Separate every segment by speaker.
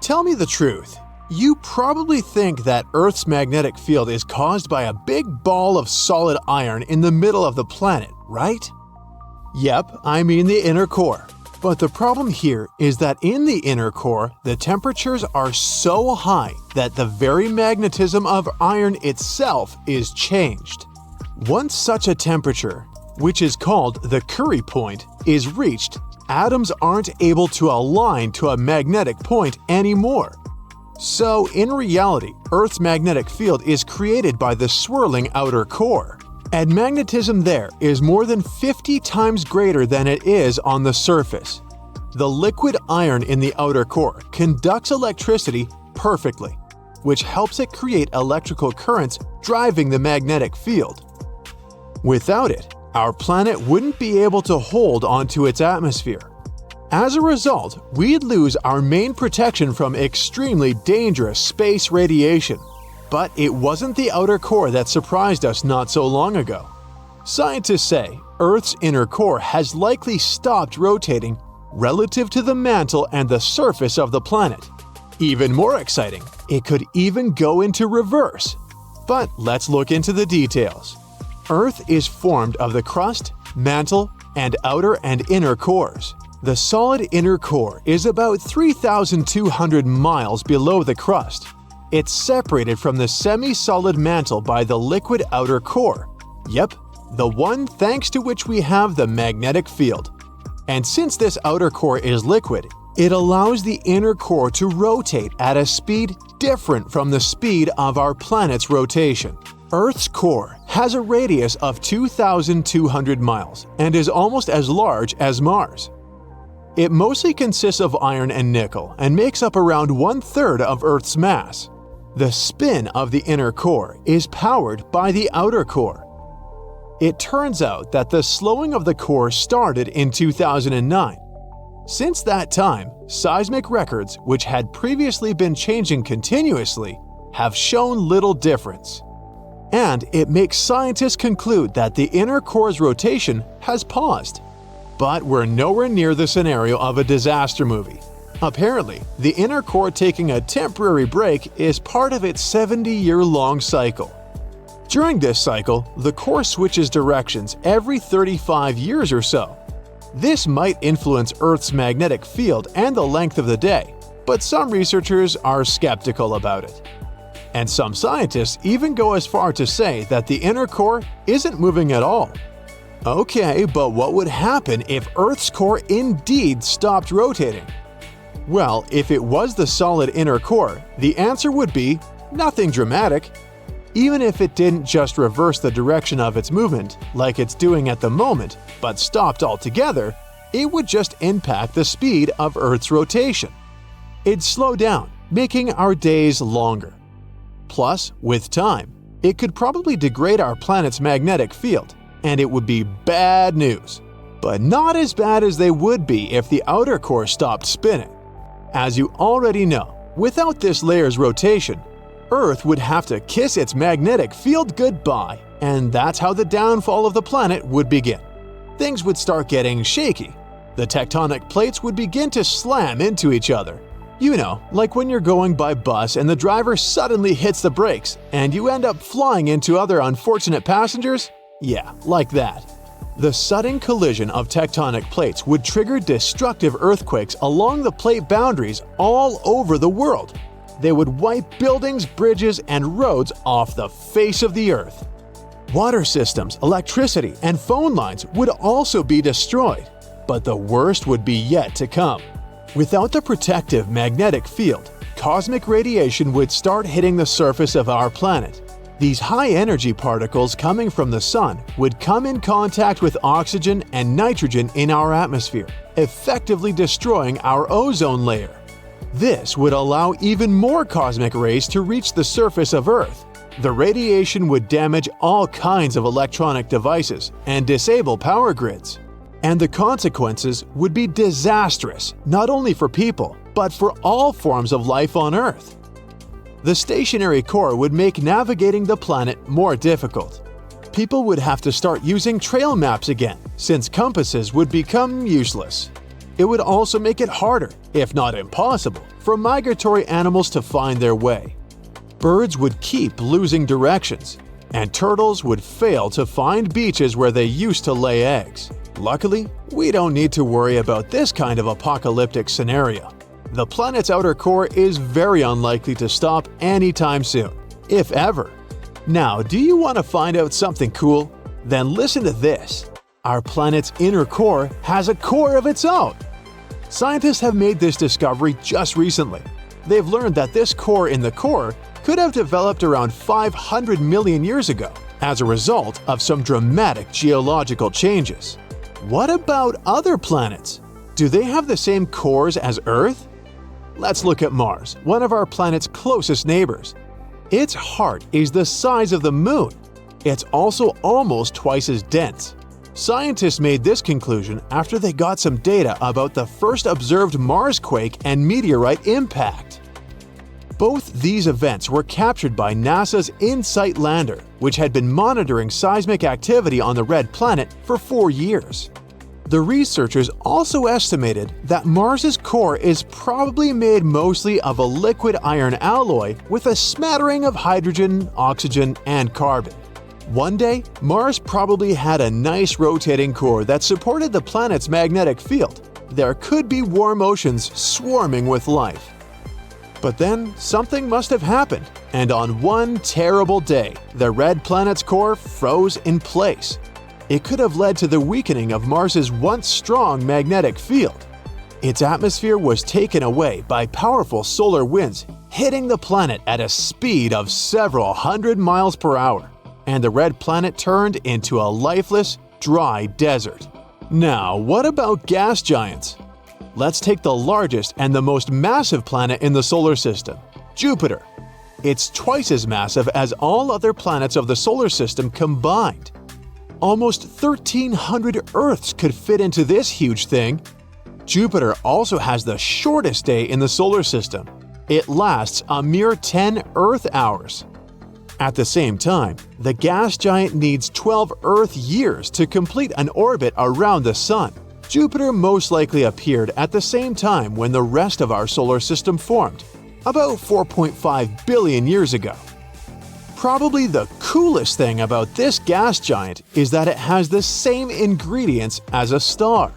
Speaker 1: Tell me the truth. You probably think that Earth's magnetic field is caused by a big ball of solid iron in the middle of the planet, right? Yep, I mean the inner core. But the problem here is that in the inner core, the temperatures are so high that the very magnetism of iron itself is changed. Once such a temperature, which is called the Curie point, is reached, atoms aren't able to align to a magnetic point anymore. So, in reality, Earth's magnetic field is created by the swirling outer core, and magnetism there is more than 50 times greater than it is on the surface. The liquid iron in the outer core conducts electricity perfectly, which helps it create electrical currents driving the magnetic field. Without it, our planet wouldn't be able to hold onto its atmosphere. As a result, we'd lose our main protection from extremely dangerous space radiation. But it wasn't the outer core that surprised us not so long ago. Scientists say Earth's inner core has likely stopped rotating relative to the mantle and the surface of the planet. Even more exciting, it could even go into reverse. But let's look into the details. Earth is formed of the crust, mantle, and outer and inner cores. The solid inner core is about 3,200 miles below the crust. It's separated from the semi-solid mantle by the liquid outer core. Yep, the one thanks to which we have the magnetic field. And since this outer core is liquid, it allows the inner core to rotate at a speed different from the speed of our planet's rotation. Earth's core has a radius of 2,200 miles and is almost as large as Mars. It mostly consists of iron and nickel and makes up around 1/3 of Earth's mass. The spin of the inner core is powered by the outer core. It turns out that the slowing of the core started in 2009. Since that time, seismic records, which had previously been changing continuously, have shown little difference. And it makes scientists conclude that the inner core's rotation has paused. But we're nowhere near the scenario of a disaster movie. Apparently, the inner core taking a temporary break is part of its 70-year-long cycle. During this cycle, the core switches directions every 35 years or so. This might influence Earth's magnetic field and the length of the day, but some researchers are skeptical about it. And some scientists even go as far to say that the inner core isn't moving at all. Okay, but what would happen if Earth's core indeed stopped rotating? Well, if it was the solid inner core, the answer would be nothing dramatic. Even if it didn't just reverse the direction of its movement, like it's doing at the moment, but stopped altogether, it would just impact the speed of Earth's rotation. It'd slow down, making our days longer. Plus, with time, it could probably degrade our planet's magnetic field, and it would be bad news. But not as bad as they would be if the outer core stopped spinning. As you already know, without this layer's rotation, Earth would have to kiss its magnetic field goodbye, and that's how the downfall of the planet would begin. Things would start getting shaky. The tectonic plates would begin to slam into each other. You know, like when you're going by bus and the driver suddenly hits the brakes and you end up flying into other unfortunate passengers? Yeah, like that. The sudden collision of tectonic plates would trigger destructive earthquakes along the plate boundaries all over the world. They would wipe buildings, bridges, and roads off the face of the Earth. Water systems, electricity, and phone lines would also be destroyed. But the worst would be yet to come. Without the protective magnetic field, cosmic radiation would start hitting the surface of our planet. These high-energy particles coming from the sun would come in contact with oxygen and nitrogen in our atmosphere, effectively destroying our ozone layer. This would allow even more cosmic rays to reach the surface of Earth. The radiation would damage all kinds of electronic devices and disable power grids. And the consequences would be disastrous, not only for people, but for all forms of life on Earth. The stationary core would make navigating the planet more difficult. People would have to start using trail maps again, since compasses would become useless. It would also make it harder, if not impossible, for migratory animals to find their way. Birds would keep losing directions, and turtles would fail to find beaches where they used to lay eggs. Luckily, we don't need to worry about this kind of apocalyptic scenario. The planet's outer core is very unlikely to stop anytime soon, if ever. Now, do you want to find out something cool? Then listen to this. Our planet's inner core has a core of its own. Scientists have made this discovery just recently. They've learned that this core in the core could have developed around 500 million years ago as a result of some dramatic geological changes. What about other planets? Do they have the same cores as Earth? Let's look at Mars, one of our planet's closest neighbors. Its heart is the size of the Moon. It's also almost twice as dense. Scientists made this conclusion after they got some data about the first observed Mars quake and meteorite impact. Both these events were captured by NASA's InSight lander, which had been monitoring seismic activity on the red planet for 4 years. The researchers also estimated that Mars's core is probably made mostly of a liquid iron alloy with a smattering of hydrogen, oxygen, and carbon. One day, Mars probably had a nice rotating core that supported the planet's magnetic field. There could be warm oceans swarming with life. But then, something must have happened, and on one terrible day, the red planet's core froze in place. It could have led to the weakening of Mars's once strong magnetic field. Its atmosphere was taken away by powerful solar winds, hitting the planet at a speed of several hundred miles per hour, and the red planet turned into a lifeless, dry desert. Now, what about gas giants? Let's take the largest and the most massive planet in the solar system, Jupiter. It's twice as massive as all other planets of the solar system combined. Almost 1,300 Earths could fit into this huge thing. Jupiter also has the shortest day in the solar system. It lasts a mere 10 Earth hours. At the same time, the gas giant needs 12 Earth years to complete an orbit around the Sun. Jupiter most likely appeared at the same time when the rest of our solar system formed, about 4.5 billion years ago. Probably the coolest thing about this gas giant is that it has the same ingredients as a star.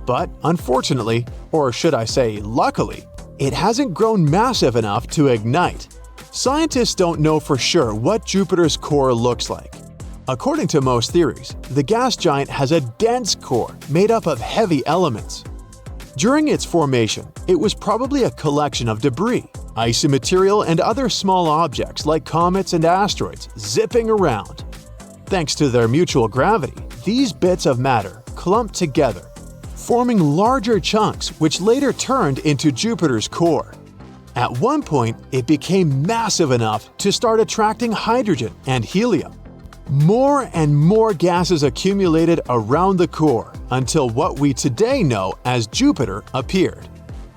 Speaker 1: But unfortunately, or should I say luckily, it hasn't grown massive enough to ignite. Scientists don't know for sure what Jupiter's core looks like. According to most theories, the gas giant has a dense core made up of heavy elements. During its formation, it was probably a collection of debris, icy material, and other small objects like comets and asteroids zipping around. Thanks to their mutual gravity, these bits of matter clumped together, forming larger chunks which later turned into Jupiter's core. At one point, it became massive enough to start attracting hydrogen and helium. More and more gases accumulated around the core until what we today know as Jupiter appeared.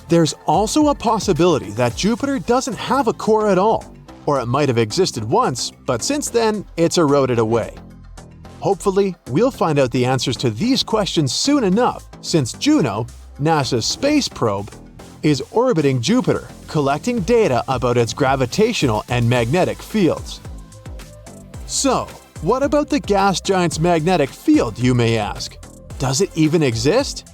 Speaker 1: There's also a possibility that Jupiter doesn't have a core at all, or it might have existed once, but since then, it's eroded away. Hopefully, we'll find out the answers to these questions soon enough, since Juno, NASA's space probe, is orbiting Jupiter, collecting data about its gravitational and magnetic fields. So, what about the gas giant's magnetic field, you may ask? Does it even exist?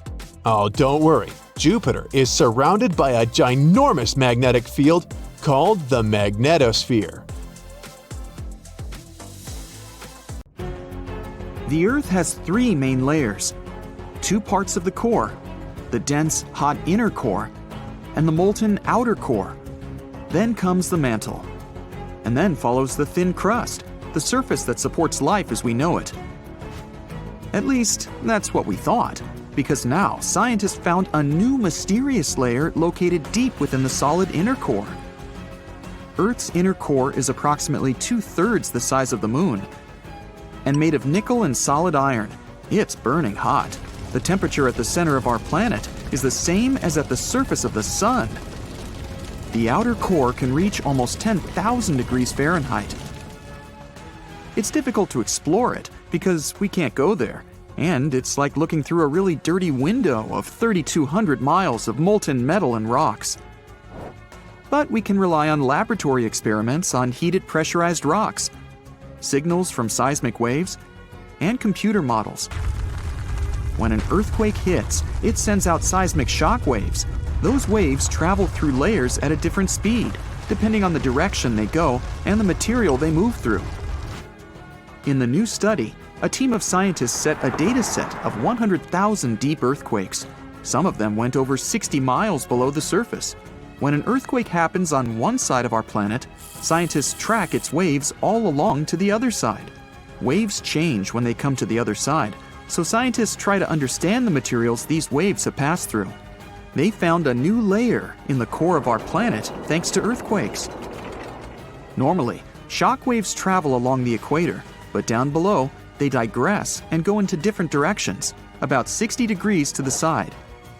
Speaker 1: Oh, don't worry. Jupiter is surrounded by a ginormous magnetic field called the magnetosphere.
Speaker 2: The Earth has 3 main layers, 2 parts of the core, the dense, hot inner core, and the molten outer core. Then comes the mantle. And then follows the thin crust, the surface that supports life as we know it. At least, that's what we thought, because now scientists found a new mysterious layer located deep within the solid inner core. Earth's inner core is approximately 2/3 the size of the Moon, and made of nickel and solid iron. It's burning hot. The temperature at the center of our planet is the same as at the surface of the Sun. The outer core can reach almost 10,000 degrees Fahrenheit. It's difficult to explore it because we can't go there. And it's like looking through a really dirty window of 3,200 miles of molten metal and rocks. But we can rely on laboratory experiments on heated pressurized rocks, signals from seismic waves, and computer models. When an earthquake hits, it sends out seismic shock waves. Those waves travel through layers at a different speed, depending on the direction they go and the material they move through. In the new study, a team of scientists set a data set of 100,000 deep earthquakes. Some of them went over 60 miles below the surface. When an earthquake happens on one side of our planet, scientists track its waves all along to the other side. Waves change when they come to the other side, so scientists try to understand the materials these waves have passed through. They found a new layer in the core of our planet thanks to earthquakes. Normally, shock waves travel along the equator, but down below, they digress and go into different directions, about 60 degrees to the side.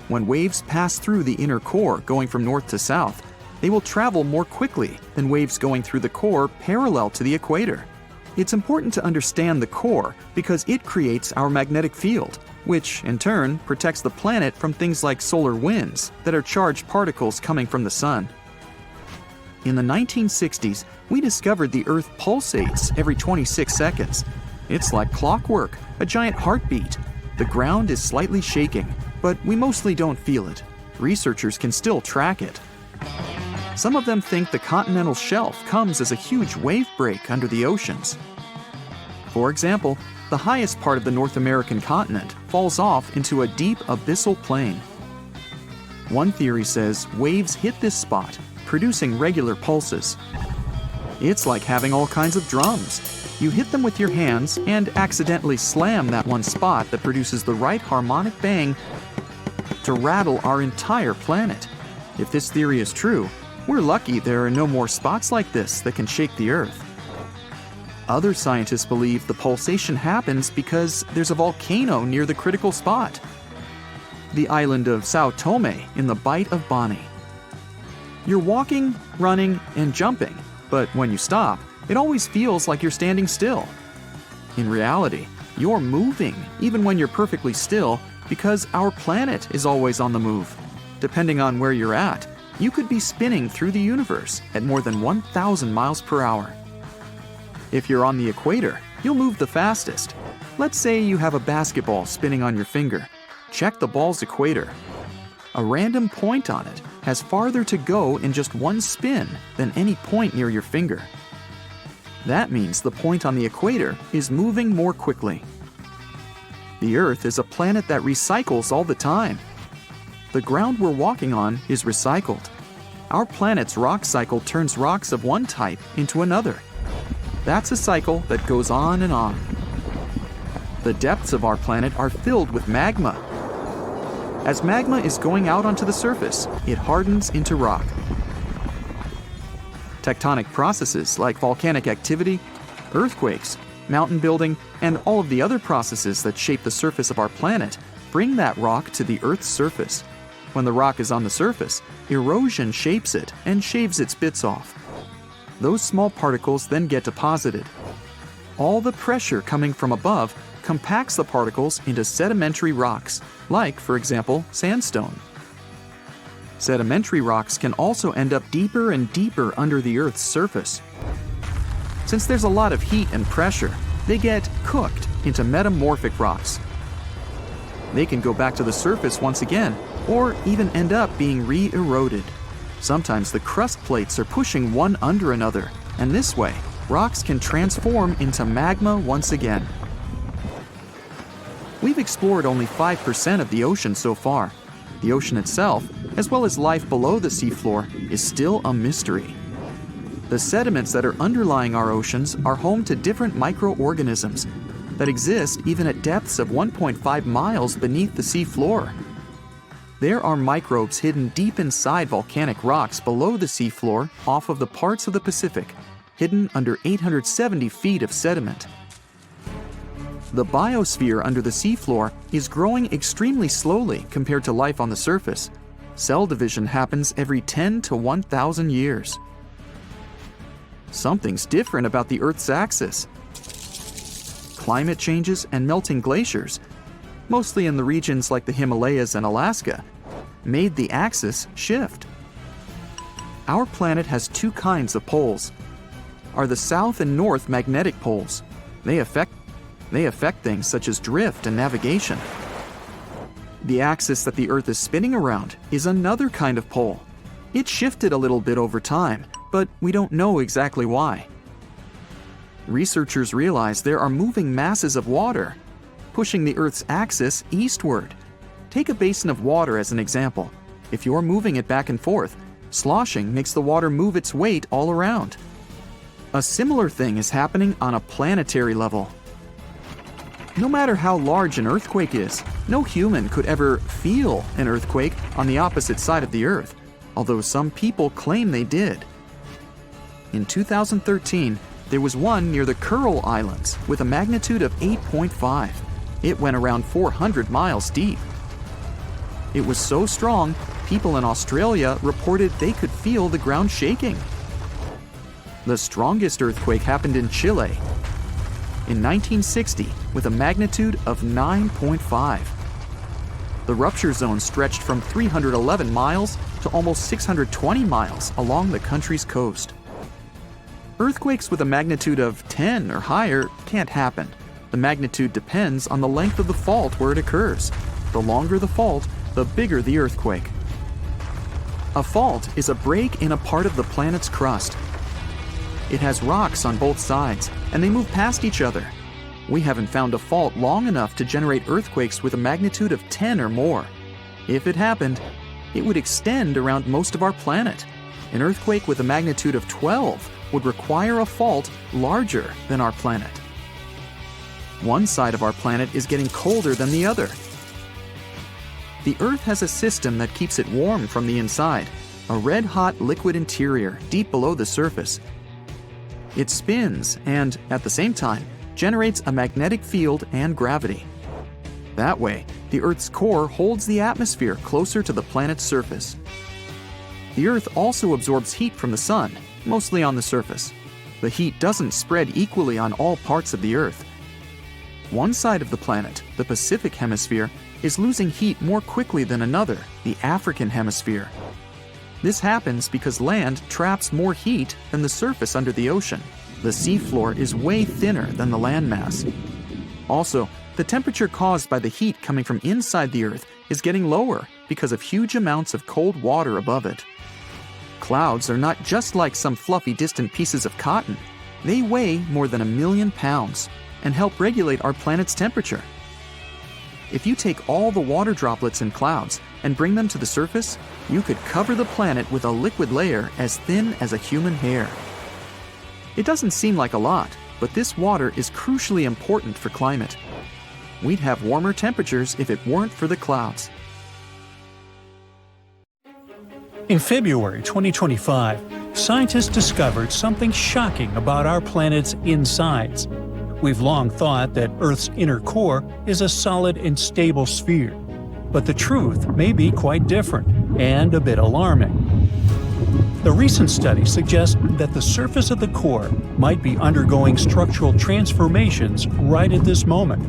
Speaker 2: When waves pass through the inner core going from north to south, they will travel more quickly than waves going through the core parallel to the equator. It's important to understand the core because it creates our magnetic field, which in turn protects the planet from things like solar winds that are charged particles coming from the sun. In the 1960s, we discovered the Earth pulsates every 26 seconds. It's like clockwork, a giant heartbeat. The ground is slightly shaking, but we mostly don't feel it. Researchers can still track it. Some of them think the continental shelf comes as a huge wave break under the oceans. For example, the highest part of the North American continent falls off into a deep abyssal plain. One theory says waves hit this spot, producing regular pulses. It's like having all kinds of drums. You hit them with your hands and accidentally slam that one spot that produces the right harmonic bang to rattle our entire planet. If this theory is true, we're lucky there are no more spots like this that can shake the Earth. Other scientists believe the pulsation happens because there's a volcano near the critical spot, the island of Sao Tome in the Bight of Boni. You're walking, running, and jumping, but when you stop, it always feels like you're standing still. In reality, you're moving even when you're perfectly still because our planet is always on the move. Depending on where you're at, you could be spinning through the universe at more than 1,000 miles per hour. If you're on the equator, you'll move the fastest. Let's say you have a basketball spinning on your finger. Check the ball's equator. A random point on it has farther to go in just one spin than any point near your finger. That means the point on the equator is moving more quickly. The Earth is a planet that recycles all the time. The ground we're walking on is recycled. Our planet's rock cycle turns rocks of one type into another. That's a cycle that goes on and on. The depths of our planet are filled with magma. As magma is going out onto the surface, it hardens into rock. Tectonic processes like volcanic activity, earthquakes, mountain building, and all of the other processes that shape the surface of our planet bring that rock to the Earth's surface. When the rock is on the surface, erosion shapes it and shaves its bits off. Those small particles then get deposited. All the pressure coming from above compacts the particles into sedimentary rocks, like, for example, sandstone. Sedimentary rocks can also end up deeper and deeper under the Earth's surface. Since there's a lot of heat and pressure, they get cooked into metamorphic rocks. They can go back to the surface once again, or even end up being re-eroded. Sometimes the crust plates are pushing one under another, and this way, rocks can transform into magma once again. We've explored only 5% of the ocean so far. The ocean itself, as well as life below the seafloor, is still a mystery. The sediments that are underlying our oceans are home to different microorganisms that exist even at depths of 1.5 miles beneath the seafloor. There are microbes hidden deep inside volcanic rocks below the seafloor off of the parts of the Pacific, hidden under 870 feet of sediment. The biosphere under the seafloor is growing extremely slowly compared to life on the surface. Cell division happens every 10 to 1,000 years. Something's different about the Earth's axis. Climate changes and melting glaciers mostly in the regions like the Himalayas and Alaska, made the axis shift. Our planet has two kinds of poles, are the south and north magnetic poles. They affect things such as drift and navigation. The axis that the Earth is spinning around is another kind of pole. It shifted a little bit over time, but we don't know exactly why. Researchers realize there are moving masses of water, pushing the Earth's axis eastward. Take a basin of water as an example. If you're moving it back and forth, sloshing makes the water move its weight all around. A similar thing is happening on a planetary level. No matter how large an earthquake is, no human could ever feel an earthquake on the opposite side of the Earth, although some people claim they did. In 2013, there was one near the Kuril Islands with a magnitude of 8.5. It went around 400 miles deep. It was so strong, people in Australia reported they could feel the ground shaking. The strongest earthquake happened in Chile in 1960 with a magnitude of 9.5. The rupture zone stretched from 311 miles to almost 620 miles along the country's coast. Earthquakes with a magnitude of 10 or higher can't happen. The magnitude depends on the length of the fault where it occurs. The longer the fault, the bigger the earthquake. A fault is a break in a part of the planet's crust. It has rocks on both sides, and they move past each other. We haven't found a fault long enough to generate earthquakes with a magnitude of 10 or more. If it happened, it would extend around most of our planet. An earthquake with a magnitude of 12 would require a fault larger than our planet. One side of our planet is getting colder than the other. The Earth has a system that keeps it warm from the inside, a red-hot liquid interior deep below the surface. It spins and, at the same time, generates a magnetic field and gravity. That way, the Earth's core holds the atmosphere closer to the planet's surface. The Earth also absorbs heat from the Sun, mostly on the surface. The heat doesn't spread equally on all parts of the Earth. One side of the planet, the Pacific Hemisphere, is losing heat more quickly than another, the African Hemisphere. This happens because land traps more heat than the surface under the ocean. The seafloor is way thinner than the landmass. Also, the temperature caused by the heat coming from inside the Earth is getting lower because of huge amounts of cold water above it. Clouds are not just like some fluffy distant pieces of cotton. They weigh more than 1 million pounds and help regulate our planet's temperature. If you take all the water droplets in clouds and bring them to the surface, you could cover the planet with a liquid layer as thin as a human hair. It doesn't seem like a lot, but this water is crucially important for climate. We'd have warmer temperatures if it weren't for the clouds.
Speaker 3: In February 2025, scientists discovered something shocking about our planet's insides. We've long thought that Earth's inner core is a solid and stable sphere, but the truth may be quite different and a bit alarming. The recent study suggests that the surface of the core might be undergoing structural transformations right at this moment.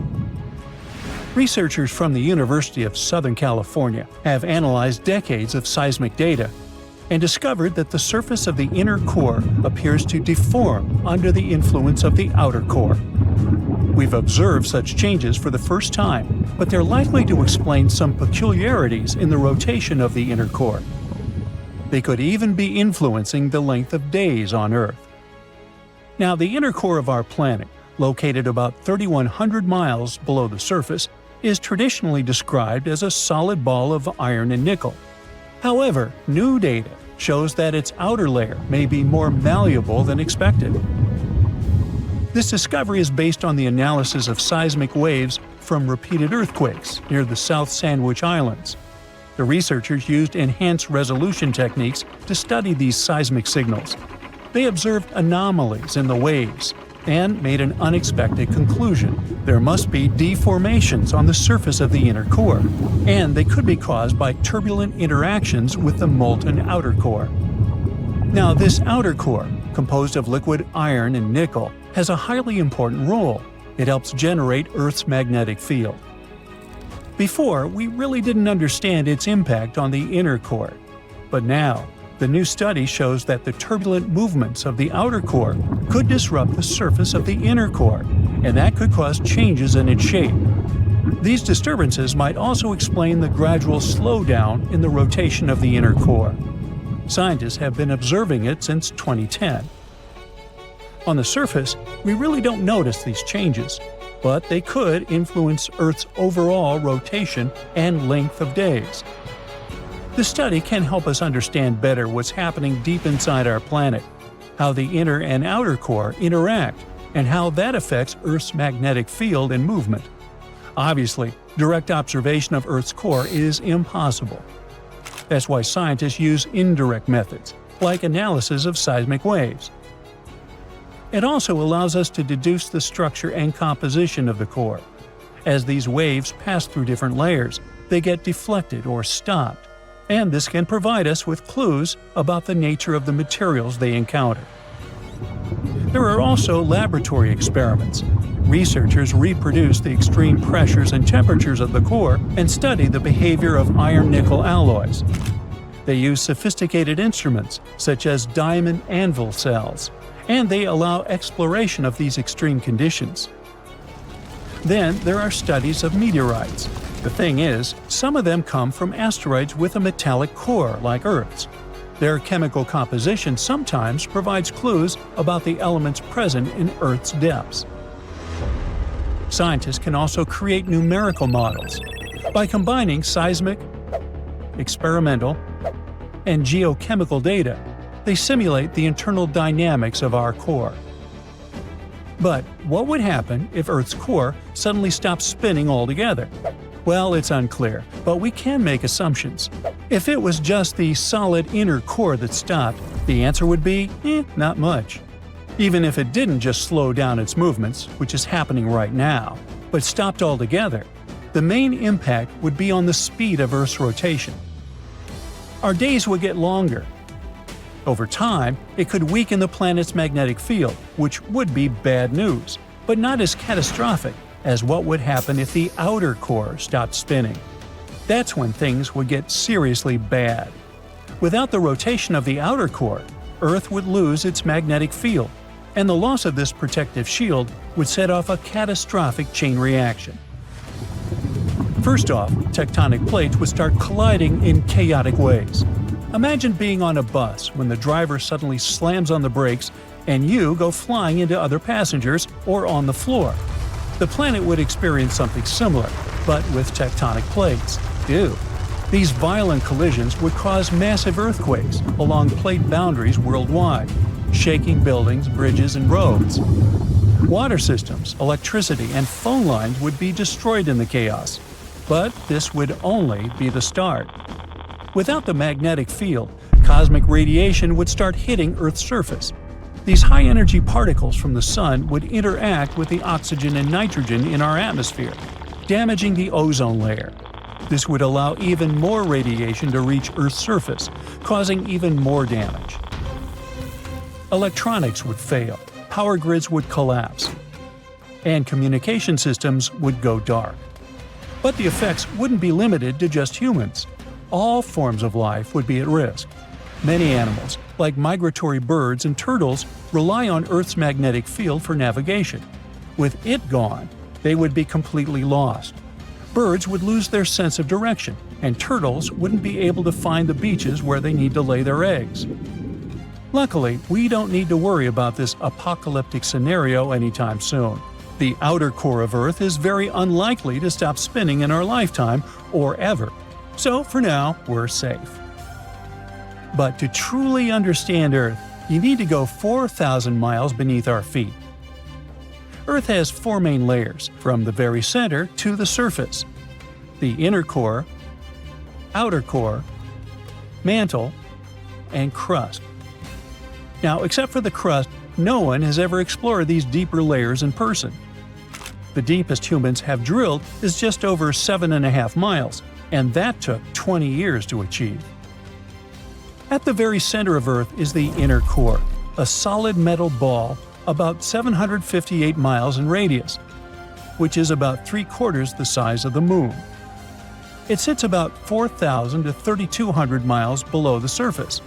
Speaker 3: Researchers from the University of Southern California have analyzed decades of seismic data and discovered that the surface of the inner core appears to deform under the influence of the outer core. We've observed such changes for the first time, but they're likely to explain some peculiarities in the rotation of the inner core. They could even be influencing the length of days on Earth. Now, the inner core of our planet, located about 3,100 miles below the surface, is traditionally described as a solid ball of iron and nickel. However, new data shows that its outer layer may be more malleable than expected. This discovery is based on the analysis of seismic waves from repeated earthquakes near the South Sandwich Islands. The researchers used enhanced resolution techniques to study these seismic signals. They observed anomalies in the waves and made an unexpected conclusion. There must be deformations on the surface of the inner core, and they could be caused by turbulent interactions with the molten outer core. Now, this outer core, composed of liquid iron and nickel, has a highly important role. It helps generate Earth's magnetic field. Before, we really didn't understand its impact on the inner core. But now, the new study shows that the turbulent movements of the outer core could disrupt the surface of the inner core, and that could cause changes in its shape. These disturbances might also explain the gradual slowdown in the rotation of the inner core. Scientists have been observing it since 2010. On the surface, we really don't notice these changes, but they could influence Earth's overall rotation and length of days. The study can help us understand better what's happening deep inside our planet, how the inner and outer core interact, and how that affects Earth's magnetic field and movement. Obviously, direct observation of Earth's core is impossible. That's why scientists use indirect methods, like analysis of seismic waves. It also allows us to deduce the structure and composition of the core. As these waves pass through different layers, they get deflected or stopped, and this can provide us with clues about the nature of the materials they encounter. There are also laboratory experiments. Researchers reproduce the extreme pressures and temperatures of the core and study the behavior of iron-nickel alloys. They use sophisticated instruments, such as diamond anvil cells, and they allow exploration of these extreme conditions. Then there are studies of meteorites. The thing is, some of them come from asteroids with a metallic core like Earth's. Their chemical composition sometimes provides clues about the elements present in Earth's depths. Scientists can also create numerical models. By combining seismic, experimental, and geochemical data, they simulate the internal dynamics of our core. But what would happen if Earth's core suddenly stopped spinning altogether? Well, it's unclear, but we can make assumptions. If it was just the solid inner core that stopped, the answer would be, not much. Even if it didn't just slow down its movements, which is happening right now, but stopped altogether, the main impact would be on the speed of Earth's rotation. Our days would get longer. Over time, it could weaken the planet's magnetic field, which would be bad news, but not as catastrophic as what would happen if the outer core stopped spinning. That's when things would get seriously bad. Without the rotation of the outer core, Earth would lose its magnetic field, and the loss of this protective shield would set off a catastrophic chain reaction. First off, tectonic plates would start colliding in chaotic ways. Imagine being on a bus when the driver suddenly slams on the brakes and you go flying into other passengers or on the floor. The planet would experience something similar, but with tectonic plates. These violent collisions would cause massive earthquakes along plate boundaries worldwide, shaking buildings, bridges, and roads. Water systems, electricity, and phone lines would be destroyed in the chaos. But this would only be the start. Without the magnetic field, cosmic radiation would start hitting Earth's surface. These high-energy particles from the Sun would interact with the oxygen and nitrogen in our atmosphere, damaging the ozone layer. This would allow even more radiation to reach Earth's surface, causing even more damage. Electronics would fail, power grids would collapse, and communication systems would go dark. But the effects wouldn't be limited to just humans. All forms of life would be at risk. Many animals, like migratory birds and turtles, rely on Earth's magnetic field for navigation. With it gone, they would be completely lost. Birds would lose their sense of direction, and turtles wouldn't be able to find the beaches where they need to lay their eggs. Luckily, we don't need to worry about this apocalyptic scenario anytime soon. The outer core of Earth is very unlikely to stop spinning in our lifetime or ever. So for now, we're safe. But to truly understand Earth, you need to go 4,000 miles beneath our feet. Earth has four main layers, from the very center to the surface: the inner core, outer core, mantle, and crust. Now, except for the crust, no one has ever explored these deeper layers in person. The deepest humans have drilled is just over 7.5 miles, and that took 20 years to achieve. At the very center of Earth is the inner core, a solid metal ball about 758 miles in radius, which is about 3/4 the size of the Moon. It sits about 4,000 to 3,200 miles below the surface.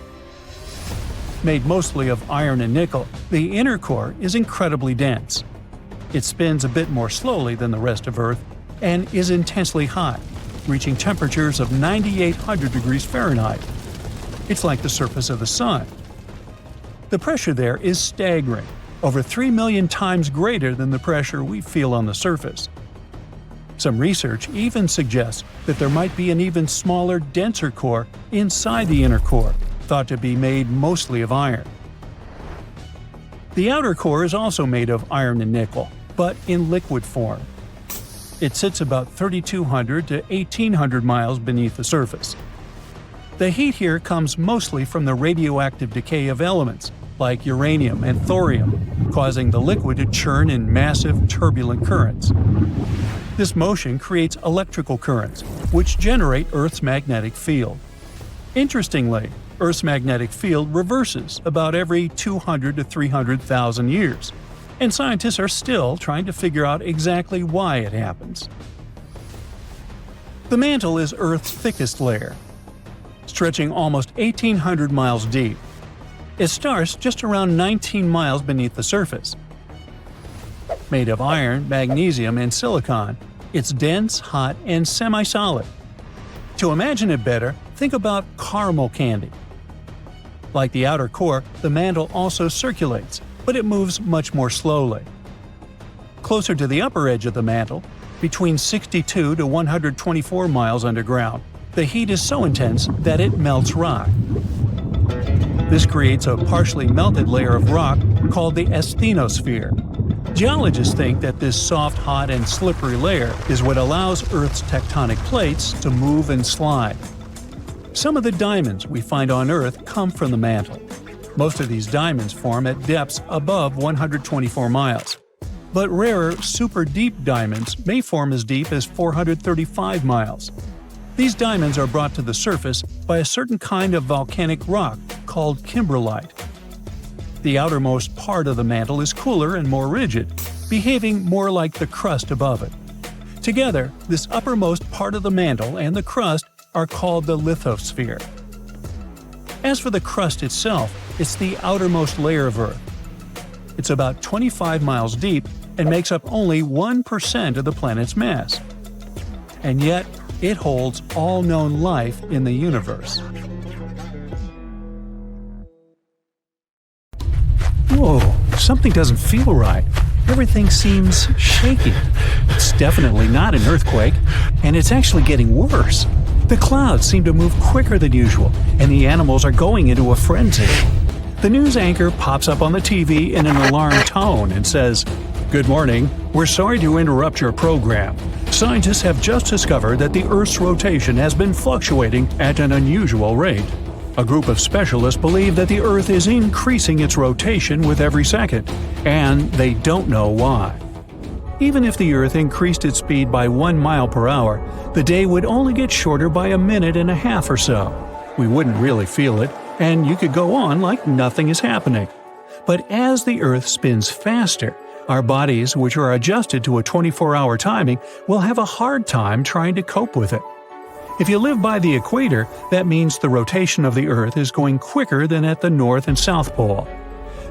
Speaker 3: Made mostly of iron and nickel, the inner core is incredibly dense. It spins a bit more slowly than the rest of Earth and is intensely hot, reaching temperatures of 9,800 degrees Fahrenheit. It's like the surface of the Sun. The pressure there is staggering, over 3 million times greater than the pressure we feel on the surface. Some research even suggests that there might be an even smaller, denser core inside the inner core, thought to be made mostly of iron. The outer core is also made of iron and nickel, but in liquid form. It sits about 3,200 to 1,800 miles beneath the surface. The heat here comes mostly from the radioactive decay of elements, like uranium and thorium, causing the liquid to churn in massive, turbulent currents. This motion creates electrical currents, which generate Earth's magnetic field. Interestingly, Earth's magnetic field reverses about every 200 to 300,000 years, and scientists are still trying to figure out exactly why it happens. The mantle is Earth's thickest layer, stretching almost 1,800 miles deep. It starts just around 19 miles beneath the surface. Made of iron, magnesium, and silicon, it's dense, hot, and semi-solid. To imagine it better, think about caramel candy. Like the outer core, the mantle also circulates, but it moves much more slowly. Closer to the upper edge of the mantle, between 62 to 124 miles underground, the heat is so intense that it melts rock. This creates a partially melted layer of rock called the asthenosphere. Geologists think that this soft, hot, and slippery layer is what allows Earth's tectonic plates to move and slide. Some of the diamonds we find on Earth come from the mantle. Most of these diamonds form at depths above 124 miles. But rarer, super-deep diamonds may form as deep as 435 miles. These diamonds are brought to the surface by a certain kind of volcanic rock called kimberlite. The outermost part of the mantle is cooler and more rigid, behaving more like the crust above it. Together, this uppermost part of the mantle and the crust are called the lithosphere. As for the crust itself, it's the outermost layer of Earth. It's about 25 miles deep and makes up only 1% of the planet's mass. And yet, it holds all known life in the universe. Whoa, something doesn't feel right. Everything seems shaky. It's definitely not an earthquake, and it's actually getting worse. The clouds seem to move quicker than usual, and the animals are going into a frenzy. The news anchor pops up on the TV in an alarmed tone and says, "Good morning. We're sorry to interrupt your program. Scientists have just discovered that the Earth's rotation has been fluctuating at an unusual rate. A group of specialists believe that the Earth is increasing its rotation with every second, and they don't know why. Even if the Earth increased its speed by 1 mile per hour, the day would only get shorter by a minute and a half or so. We wouldn't really feel it, and you could go on like nothing is happening. But as the Earth spins faster, our bodies, which are adjusted to a 24-hour timing, will have a hard time trying to cope with it. If you live by the equator, that means the rotation of the Earth is going quicker than at the North and South Pole.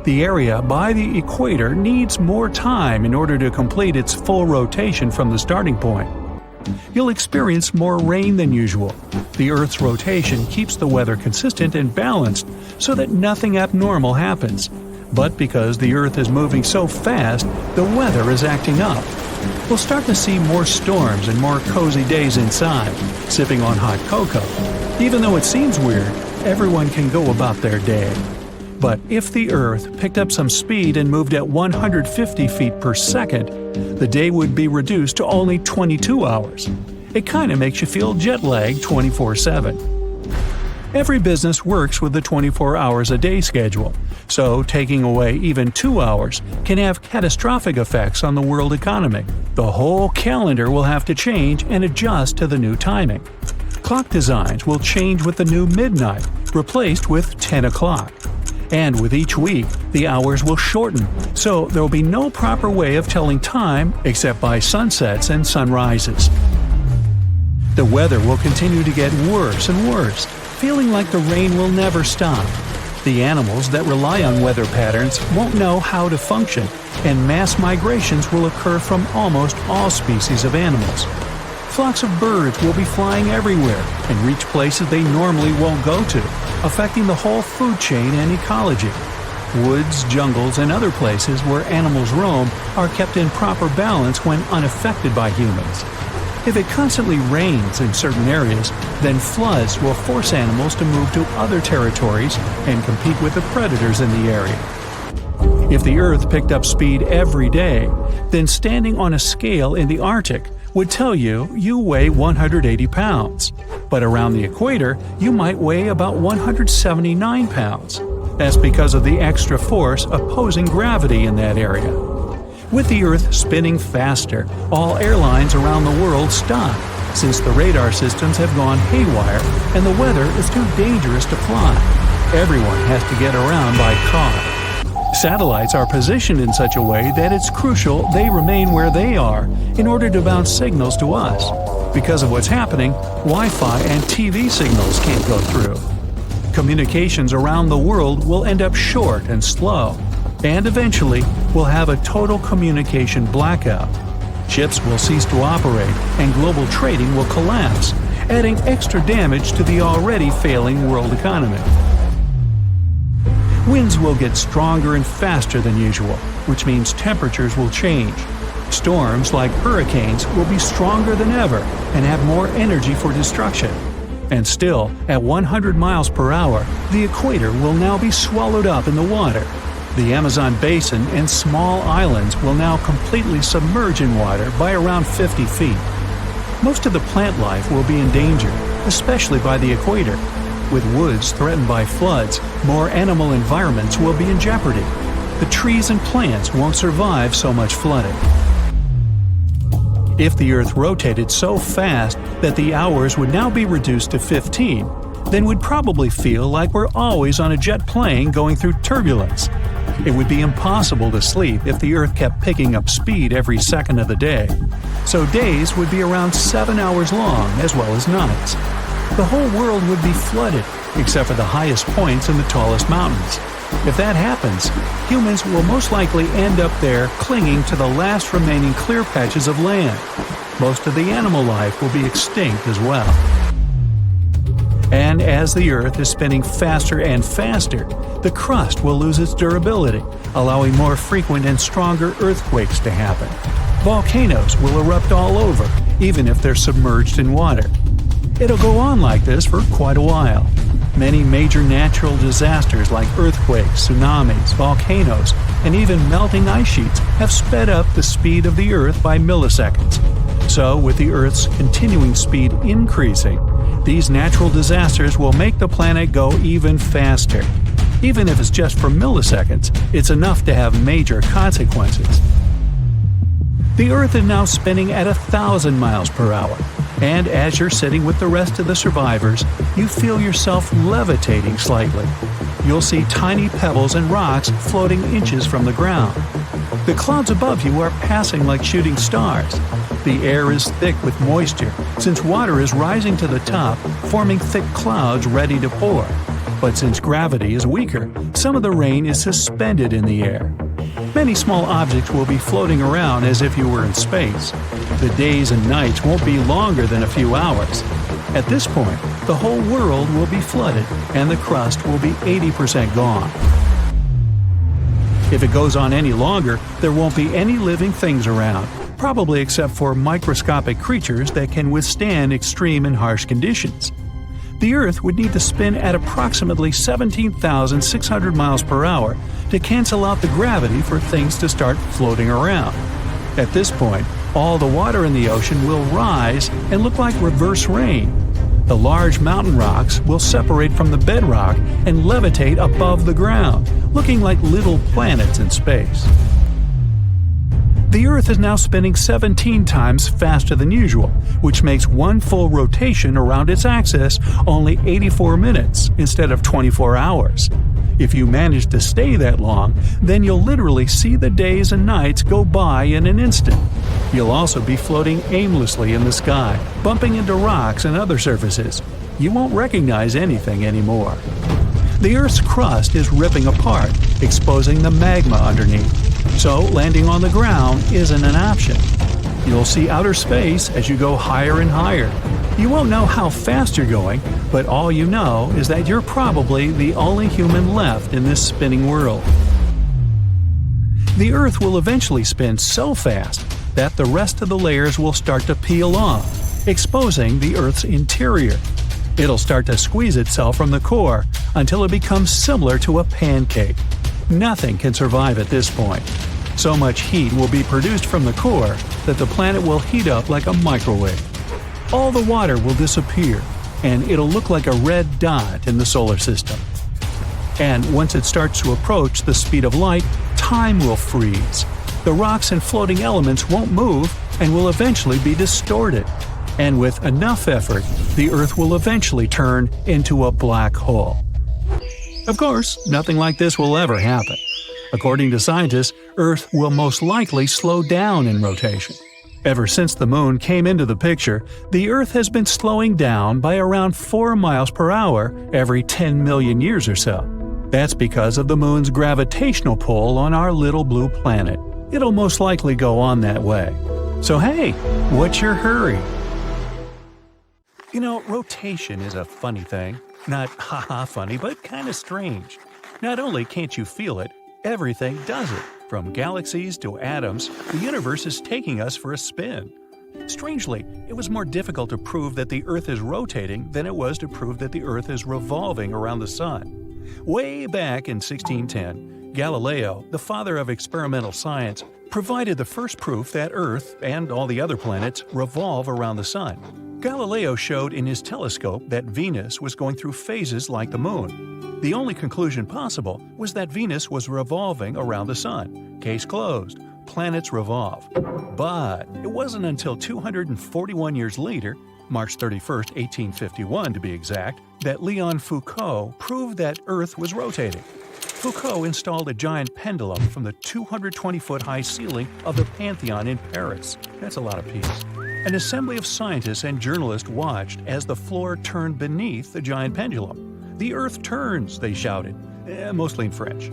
Speaker 3: The area by the equator needs more time in order to complete its full rotation from the starting point. You'll experience more rain than usual. The Earth's rotation keeps the weather consistent and balanced so that nothing abnormal happens. But because the Earth is moving so fast, the weather is acting up. We'll start to see more storms and more cozy days inside, sipping on hot cocoa. Even though it seems weird, everyone can go about their day. But if the Earth picked up some speed and moved at 150 feet per second, the day would be reduced to only 22 hours. It kind of makes you feel jet-lagged 24/7. Every business works with the 24 hours a day schedule, so taking away even 2 hours can have catastrophic effects on the world economy. The whole calendar will have to change and adjust to the new timing. Clock designs will change with the new midnight, replaced with 10 o'clock. And with each week, the hours will shorten, so there will be no proper way of telling time except by sunsets and sunrises. The weather will continue to get worse and worse, feeling like the rain will never stop. The animals that rely on weather patterns won't know how to function, and mass migrations will occur from almost all species of animals. Flocks of birds will be flying everywhere and reach places they normally won't go to, affecting the whole food chain and ecology. Woods, jungles, and other places where animals roam are kept in proper balance when unaffected by humans. If it constantly rains in certain areas, then floods will force animals to move to other territories and compete with the predators in the area. If the Earth picked up speed every day, then standing on a scale in the Arctic would tell you weigh 180 pounds, but around the equator you might weigh about 179 pounds. That's because of the extra force opposing gravity in that area. With the Earth spinning faster, all airlines around the world stop, since the radar systems have gone haywire and the weather is too dangerous to fly. Everyone has to get around by car. Satellites are positioned in such a way that it's crucial they remain where they are in order to bounce signals to us. Because of what's happening, Wi-Fi and TV signals can't go through. Communications around the world will end up short and slow, and eventually we'll have a total communication blackout. Ships will cease to operate and global trading will collapse, adding extra damage to the already failing world economy. Winds will get stronger and faster than usual, which means temperatures will change. Storms like hurricanes will be stronger than ever and have more energy for destruction. And still, at 100 miles per hour, the equator will now be swallowed up in the water. The Amazon basin and small islands will now completely submerge in water by around 50 feet. Most of the plant life will be endangered, especially by the equator. With woods threatened by floods, more animal environments will be in jeopardy. The trees and plants won't survive so much flooding. If the Earth rotated so fast that the hours would now be reduced to 15, then we'd probably feel like we're always on a jet plane going through turbulence. It would be impossible to sleep if the Earth kept picking up speed every second of the day. So days would be around 7 hours long as well as nights. The whole world would be flooded, except for the highest points and the tallest mountains. If that happens, humans will most likely end up there clinging to the last remaining clear patches of land. Most of the animal life will be extinct as well. And as the Earth is spinning faster and faster, the crust will lose its durability, allowing more frequent and stronger earthquakes to happen. Volcanoes will erupt all over, even if they're submerged in water. It'll go on like this for quite a while. Many major natural disasters like earthquakes, tsunamis, volcanoes, and even melting ice sheets have sped up the speed of the Earth by milliseconds. So, with the Earth's continuing speed increasing, these natural disasters will make the planet go even faster. Even if it's just for milliseconds, it's enough to have major consequences. The Earth is now spinning at 1,000 miles per hour, and as you're sitting with the rest of the survivors, you feel yourself levitating slightly. You'll see tiny pebbles and rocks floating inches from the ground. The clouds above you are passing like shooting stars. The air is thick with moisture, since water is rising to the top, forming thick clouds ready to pour. But since gravity is weaker, some of the rain is suspended in the air. Many small objects will be floating around as if you were in space. The days and nights won't be longer than a few hours. At this point, the whole world will be flooded, and the crust will be 80% gone. If it goes on any longer, there won't be any living things around, probably except for microscopic creatures that can withstand extreme and harsh conditions. The Earth would need to spin at approximately 17,600 miles per hour to cancel out the gravity for things to start floating around. At this point, all the water in the ocean will rise and look like reverse rain. The large mountain rocks will separate from the bedrock and levitate above the ground, looking like little planets in space. The Earth is now spinning 17 times faster than usual, which makes one full rotation around its axis only 84 minutes instead of 24 hours. If you manage to stay that long, then you'll literally see the days and nights go by in an instant. You'll also be floating aimlessly in the sky, bumping into rocks and other surfaces. You won't recognize anything anymore. The Earth's crust is ripping apart, exposing the magma underneath. So landing on the ground isn't an option. You'll see outer space as you go higher and higher. You won't know how fast you're going, but all you know is that you're probably the only human left in this spinning world. The Earth will eventually spin so fast that the rest of the layers will start to peel off, exposing the Earth's interior. It'll start to squeeze itself from the core until it becomes similar to a pancake. Nothing can survive at this point. So much heat will be produced from the core that the planet will heat up like a microwave. All the water will disappear, and it'll look like a red dot in the solar system. And once it starts to approach the speed of light, time will freeze. The rocks and floating elements won't move and will eventually be distorted. And with enough effort, the Earth will eventually turn into a black hole. Of course, nothing like this will ever happen. According to scientists, Earth will most likely slow down in rotation. Ever since the Moon came into the picture, the Earth has been slowing down by around 4 miles per hour every 10 million years or so. That's because of the Moon's gravitational pull on our little blue planet. It'll most likely go on that way. So hey, what's your hurry? You know, rotation is a funny thing. Not haha funny, but kinda strange. Not only can't you feel it, everything does it. From galaxies to atoms, the universe is taking us for a spin. Strangely, it was more difficult to prove that the Earth is rotating than it was to prove that the Earth is revolving around the Sun. Way back in 1610, Galileo, the father of experimental science, provided the first proof that Earth, and all the other planets, revolve around the Sun. Galileo showed in his telescope that Venus was going through phases like the Moon. The only conclusion possible was that Venus was revolving around the Sun. Case closed. Planets revolve. But it wasn't until 241 years later, March 31, 1851 to be exact, that Leon Foucault proved that Earth was rotating. Foucault installed a giant pendulum from the 220-foot high ceiling of the Pantheon in Paris. That's a lot of peace. An assembly of scientists and journalists watched as the floor turned beneath the giant pendulum. "The Earth turns," they shouted, mostly in French.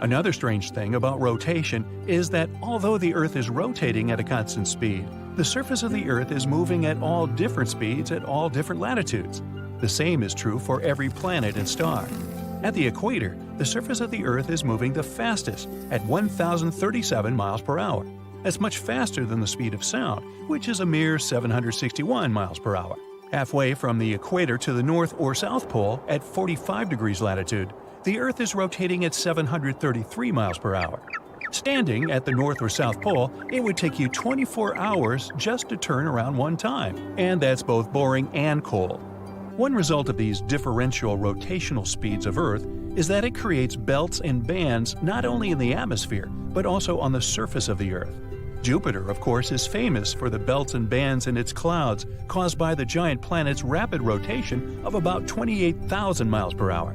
Speaker 3: Another strange thing about rotation is that although the Earth is rotating at a constant speed, the surface of the Earth is moving at all different speeds at all different latitudes. The same is true for every planet and star. At the equator, the surface of the Earth is moving the fastest at 1,037 miles per hour. That's much faster than the speed of sound, which is a mere 761 miles per hour. Halfway from the equator to the North or South Pole, at 45 degrees latitude, the Earth is rotating at 733 miles per hour. Standing at the North or South Pole, it would take you 24 hours just to turn around one time, and that's both boring and cold. One result of these differential rotational speeds of Earth is that it creates belts and bands not only in the atmosphere, but also on the surface of the Earth. Jupiter, of course, is famous for the belts and bands in its clouds caused by the giant planet's rapid rotation of about 28,000 miles per hour.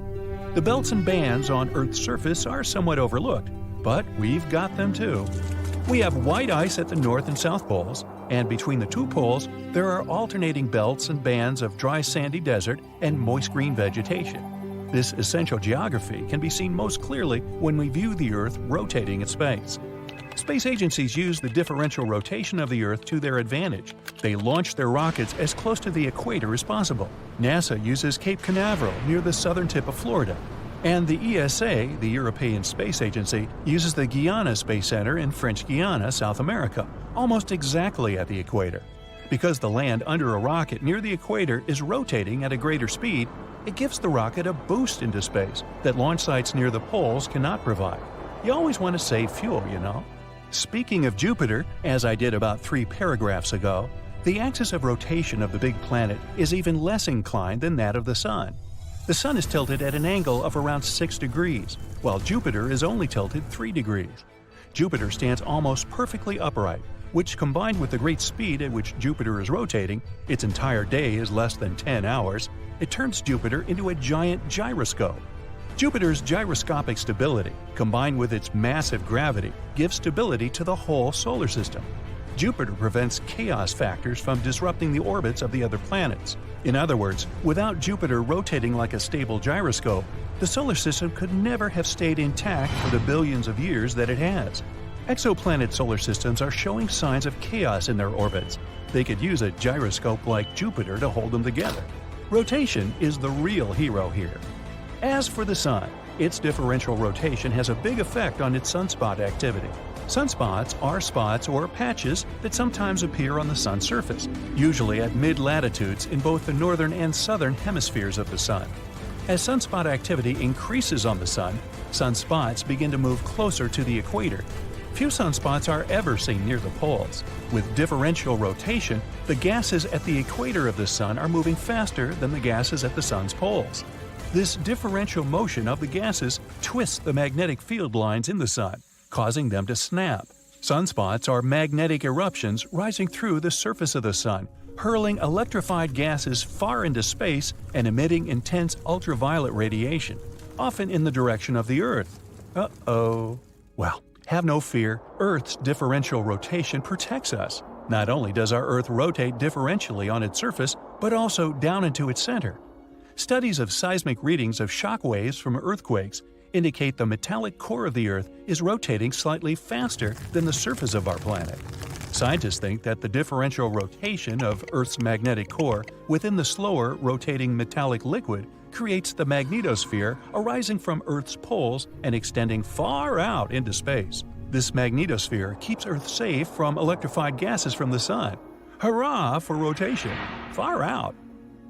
Speaker 3: The belts and bands on Earth's surface are somewhat overlooked, but we've got them too. We have white ice at the North and South Poles, and between the two poles, there are alternating belts and bands of dry sandy desert and moist green vegetation. This essential geography can be seen most clearly when we view the Earth rotating in space. Space agencies use the differential rotation of the Earth to their advantage. They launch their rockets as close to the equator as possible. NASA uses Cape Canaveral near the southern tip of Florida. And the ESA, the European Space Agency, uses the Guiana Space Center in French Guiana, South America, almost exactly at the equator. Because the land under a rocket near the equator is rotating at a greater speed, it gives the rocket a boost into space that launch sites near the poles cannot provide. You always want to save fuel, you know. Speaking of Jupiter, as I did about 3 paragraphs ago, the axis of rotation of the big planet is even less inclined than that of the Sun. The Sun is tilted at an angle of around 6 degrees, while Jupiter is only tilted 3 degrees. Jupiter stands almost perfectly upright, which combined with the great speed at which Jupiter is rotating, its entire day is less than 10 hours, it turns Jupiter into a giant gyroscope. Jupiter's gyroscopic stability, combined with its massive gravity, gives stability to the whole solar system. Jupiter prevents chaos factors from disrupting the orbits of the other planets. In other words, without Jupiter rotating like a stable gyroscope, the solar system could never have stayed intact for the billions of years that it has. Exoplanet solar systems are showing signs of chaos in their orbits. They could use a gyroscope like Jupiter to hold them together. Rotation is the real hero here. As for the Sun, its differential rotation has a big effect on its sunspot activity. Sunspots are spots or patches that sometimes appear on the Sun's surface, usually at mid-latitudes in both the northern and southern hemispheres of the Sun. As sunspot activity increases on the Sun, sunspots begin to move closer to the equator. Few sunspots are ever seen near the poles. With differential rotation, the gases at the equator of the Sun are moving faster than the gases at the Sun's poles. This differential motion of the gases twists the magnetic field lines in the Sun, causing them to snap. Sunspots are magnetic eruptions rising through the surface of the Sun, hurling electrified gases far into space and emitting intense ultraviolet radiation, often in the direction of the Earth. Uh-oh. Well, have no fear, Earth's differential rotation protects us. Not only does our Earth rotate differentially on its surface, but also down into its center. Studies of seismic readings of shock waves from earthquakes indicate the metallic core of the Earth is rotating slightly faster than the surface of our planet. Scientists think that the differential rotation of Earth's magnetic core within the slower rotating metallic liquid creates the magnetosphere arising from Earth's poles and extending far out into space. This magnetosphere keeps Earth safe from electrified gases from the Sun. Hurrah for rotation! Far out!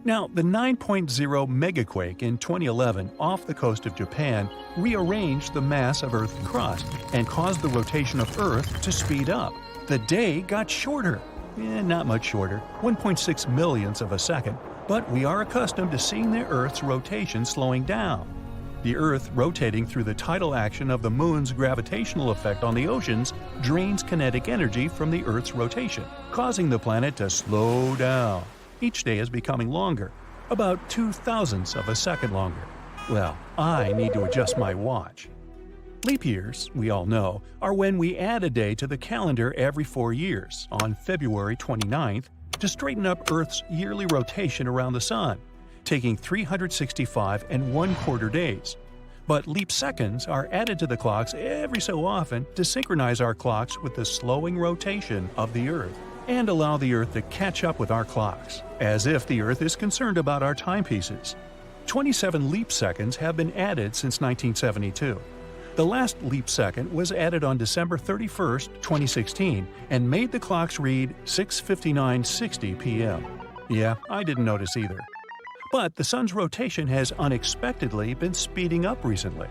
Speaker 3: Now, the 9.0 megaquake in 2011 off the coast of Japan rearranged the mass of Earth's crust and caused the rotation of Earth to speed up. The day got shorter. Not much shorter, 1.6 millionths of a second, but we are accustomed to seeing the Earth's rotation slowing down. The Earth rotating through the tidal action of the Moon's gravitational effect on the oceans drains kinetic energy from the Earth's rotation, causing the planet to slow down. Each day is becoming longer, about 0.02 of a second longer. Well, I need to adjust my watch. Leap years, we all know, are when we add a day to the calendar every 4 years, on February 29th, to straighten up Earth's yearly rotation around the Sun, taking 365 1/4 days. But leap seconds are added to the clocks every so often to synchronize our clocks with the slowing rotation of the Earth, and allow the Earth to catch up with our clocks, as if the Earth is concerned about our timepieces. 27 leap seconds have been added since 1972. The last leap second was added on December 31, 2016, and made the clocks read 6:59:60 p.m. Yeah, I didn't notice either. But the Sun's rotation has unexpectedly been speeding up recently.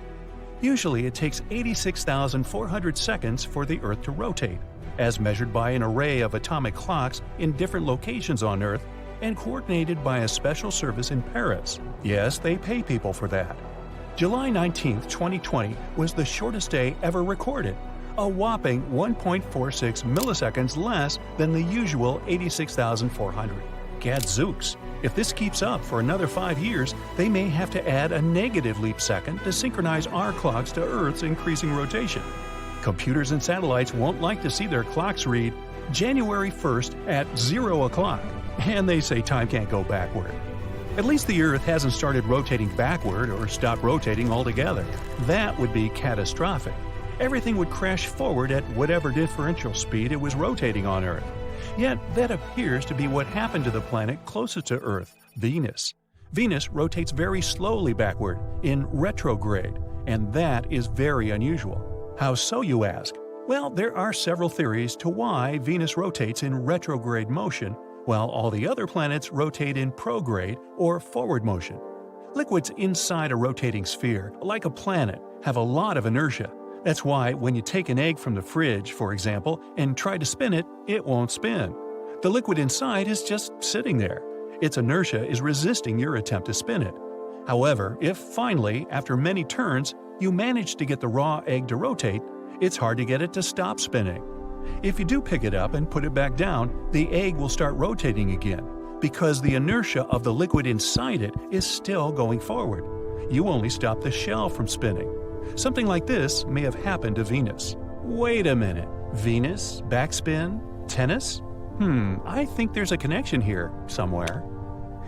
Speaker 3: Usually it takes 86,400 seconds for the Earth to rotate, as measured by an array of atomic clocks in different locations on Earth and coordinated by a special service in Paris. Yes, they pay people for that. July 19, 2020 was the shortest day ever recorded, a whopping 1.46 milliseconds less than the usual 86,400. Gadzooks! If this keeps up for another 5 years, they may have to add a negative leap second to synchronize our clocks to Earth's increasing rotation. Computers and satellites won't like to see their clocks read January 1st at 0 o'clock, and they say time can't go backward. At least the Earth hasn't started rotating backward or stopped rotating altogether. That would be catastrophic. Everything would crash forward at whatever differential speed it was rotating on Earth. Yet that appears to be what happened to the planet closest to Earth, Venus. Venus rotates very slowly backward, in retrograde, and that is very unusual. How so, you ask? Well, there are several theories to why Venus rotates in retrograde motion, while all the other planets rotate in prograde or forward motion. Liquids inside a rotating sphere, like a planet, have a lot of inertia. That's why when you take an egg from the fridge, for example, and try to spin it, it won't spin. The liquid inside is just sitting there. Its inertia is resisting your attempt to spin it. However, if finally, after many turns, you manage to get the raw egg to rotate, it's hard to get it to stop spinning. If you do pick it up and put it back down, the egg will start rotating again, because the inertia of the liquid inside it is still going forward. you only stop the shell from spinning. Something like this may have happened to Venus. Wait a minute. Venus? Backspin? Tennis? I think there's a connection here somewhere.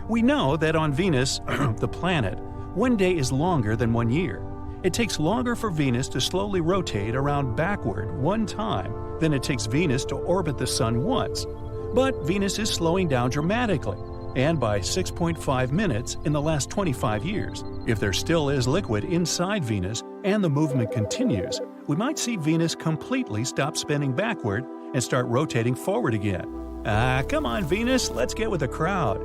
Speaker 3: We know that on Venus, the planet, one day is longer than 1 year. It takes longer for Venus to slowly rotate around backward one time than it takes Venus to orbit the Sun once. But Venus is slowing down dramatically, and by 6.5 minutes in the last 25 years. If there still is liquid inside Venus and the movement continues, we might see Venus completely stop spinning backward and start rotating forward again. Come on, Venus, let's get with the crowd.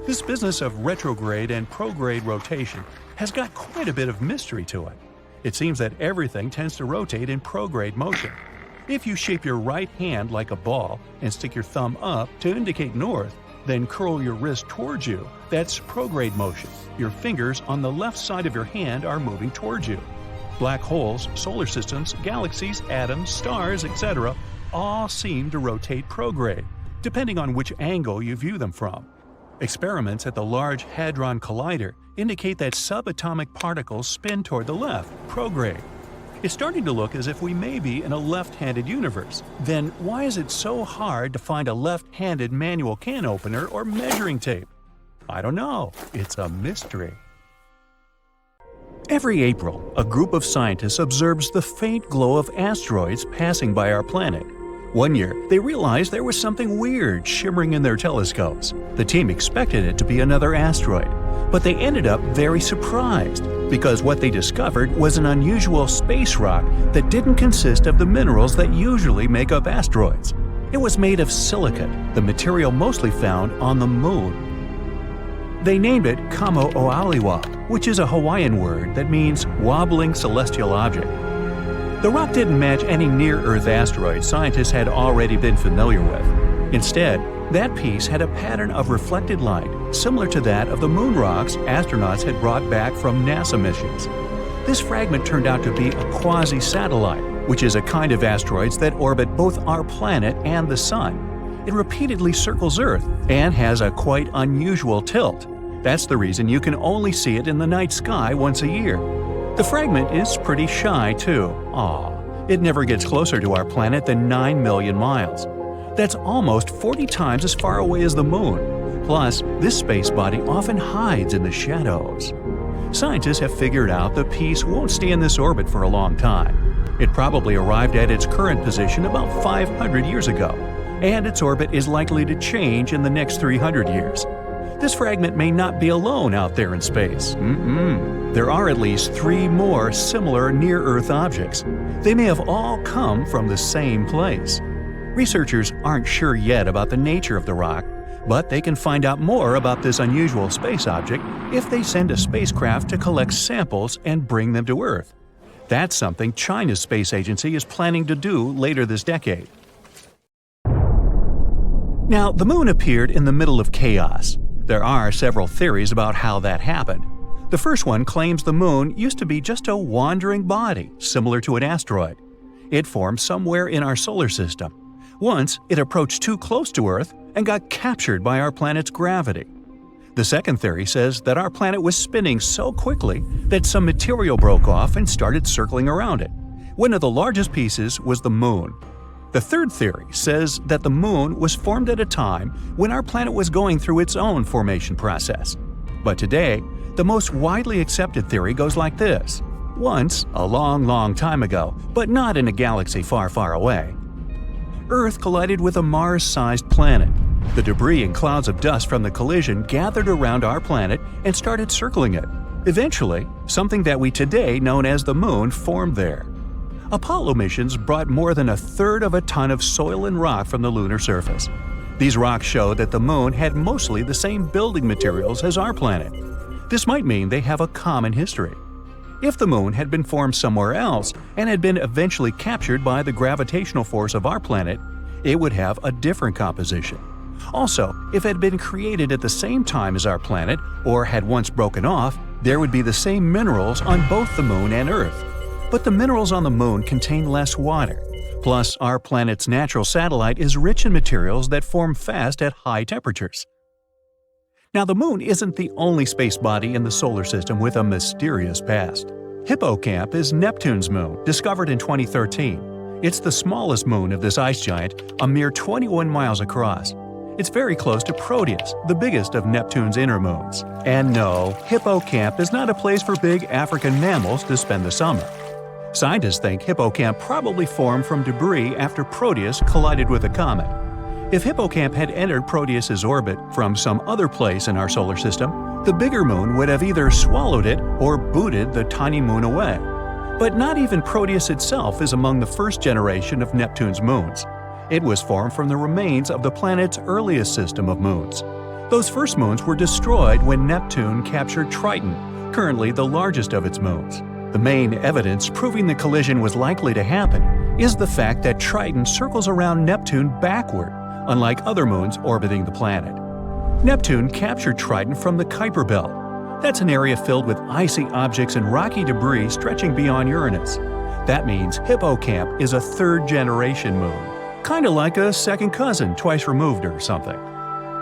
Speaker 3: This business of retrograde and prograde rotation has got quite a bit of mystery to it. It seems that everything tends to rotate in prograde motion. If you shape your right hand like a ball and stick your thumb up to indicate north, then curl your wrist towards you, that's prograde motion. Your fingers on the left side of your hand are moving towards you. Black holes, solar systems, galaxies, atoms, stars, etc. all seem to rotate prograde, depending on which angle you view them from. Experiments at the Large Hadron Collider indicate that subatomic particles spin toward the left, prograde. It's starting to look as if we may be in a left-handed universe. Then why is it so hard to find a left-handed manual can opener or measuring tape? I don't know. It's a mystery. Every April, a group of scientists observes the faint glow of asteroids passing by our planet. One year, they realized there was something weird shimmering in their telescopes. The team expected it to be another asteroid, but they ended up very surprised because what they discovered was an unusual space rock that didn't consist of the minerals that usually make up asteroids. It was made of silicate, the material mostly found on the Moon. They named it Kamo'aliwa, which is a Hawaiian word that means wobbling celestial object. The rock didn't match any near-Earth asteroids scientists had already been familiar with. Instead, that piece had a pattern of reflected light similar to that of the moon rocks astronauts had brought back from NASA missions. This fragment turned out to be a quasi-satellite, which is a kind of asteroids that orbit both our planet and the Sun. It repeatedly circles Earth and has a quite unusual tilt. That's the reason you can only see it in the night sky once a year. The fragment is pretty shy, too. It never gets closer to our planet than 9 million miles. That's almost 40 times as far away as the Moon. Plus, this space body often hides in the shadows. Scientists have figured out the piece won't stay in this orbit for a long time. It probably arrived at its current position about 500 years ago, and its orbit is likely to change in the next 300 years. This fragment may not be alone out there in space. There are at least 3 more similar near-Earth objects. They may have all come from the same place. Researchers aren't sure yet about the nature of the rock, but they can find out more about this unusual space object if they send a spacecraft to collect samples and bring them to Earth. That's something China's space agency is planning to do later this decade. Now, the Moon appeared in the middle of chaos. There are several theories about how that happened. The first one claims the Moon used to be just a wandering body, similar to an asteroid. It formed somewhere in our solar system. Once, it approached too close to Earth and got captured by our planet's gravity. The second theory says that our planet was spinning so quickly that some material broke off and started circling around it. One of the largest pieces was the Moon. The third theory says that the Moon was formed at a time when our planet was going through its own formation process. But today, the most widely accepted theory goes like this. Once, a long time ago, but not in a galaxy far, far away, Earth collided with a Mars-sized planet. The debris and clouds of dust from the collision gathered around our planet and started circling it. Eventually, something that we today know as the Moon formed there. Apollo missions brought more than 1/3 of a ton of soil and rock from the lunar surface. These rocks show that the Moon had mostly the same building materials as our planet. This might mean they have a common history. If the Moon had been formed somewhere else and had been eventually captured by the gravitational force of our planet, it would have a different composition. Also, if it had been created at the same time as our planet or had once broken off, there would be the same minerals on both the Moon and Earth. But the minerals on the Moon contain less water. Plus, our planet's natural satellite is rich in materials that form fast at high temperatures. Now, the Moon isn't the only space body in the solar system with a mysterious past. Hippocamp is Neptune's moon, discovered in 2013. It's the smallest moon of this ice giant, a mere 21 miles across. It's very close to Proteus, the biggest of Neptune's inner moons. And no, Hippocamp is not a place for big African mammals to spend the summer. Scientists think Hippocamp probably formed from debris after Proteus collided with a comet. If Hippocamp had entered Proteus's orbit from some other place in our solar system, the bigger moon would have either swallowed it or booted the tiny moon away. But not even Proteus itself is among the first generation of Neptune's moons. It was formed from the remains of the planet's earliest system of moons. Those first moons were destroyed when Neptune captured Triton, currently the largest of its moons. The main evidence proving the collision was likely to happen is the fact that Triton circles around Neptune backward, unlike other moons orbiting the planet. Neptune captured Triton from the Kuiper Belt. That's an area filled with icy objects and rocky debris stretching beyond Uranus. That means Hippocamp is a third-generation moon, kind of like a second cousin twice removed or something.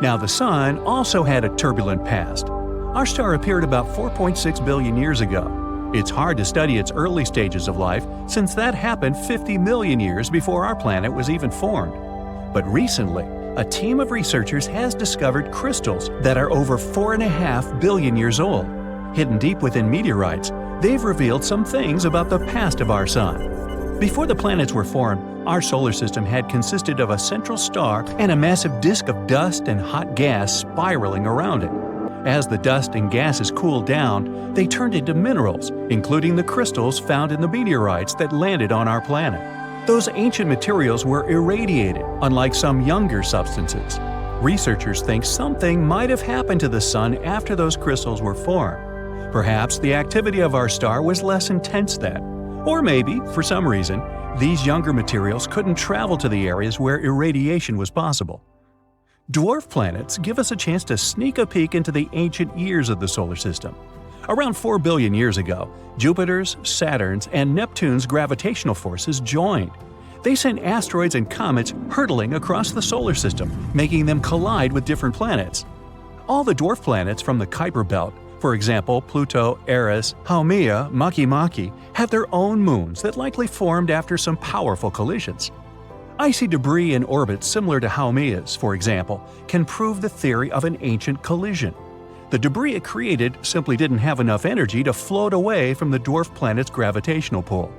Speaker 3: Now, the Sun also had a turbulent past. Our star appeared about 4.6 billion years ago. It's hard to study its early stages of life since that happened 50 million years before our planet was even formed. But recently, a team of researchers has discovered crystals that are over 4.5 billion years old. Hidden deep within meteorites, they've revealed some things about the past of our Sun. Before the planets were formed, our solar system had consisted of a central star and a massive disk of dust and hot gas spiraling around it. As the dust and gases cooled down, they turned into minerals, including the crystals found in the meteorites that landed on our planet. Those ancient materials were irradiated, unlike some younger substances. Researchers think something might have happened to the Sun after those crystals were formed. Perhaps the activity of our star was less intense then. Or maybe, for some reason, these younger materials couldn't travel to the areas where irradiation was possible. Dwarf planets give us a chance to sneak a peek into the ancient years of the solar system. Around 4 billion years ago, Jupiter's, Saturn's, and Neptune's gravitational forces joined. They sent asteroids and comets hurtling across the solar system, making them collide with different planets. All the dwarf planets from the Kuiper Belt, for example Pluto, Eris, Haumea, Makemake, have their own moons that likely formed after some powerful collisions. Icy debris in orbits similar to Haumea's, for example, can prove the theory of an ancient collision. The debris it created simply didn't have enough energy to float away from the dwarf planet's gravitational pull.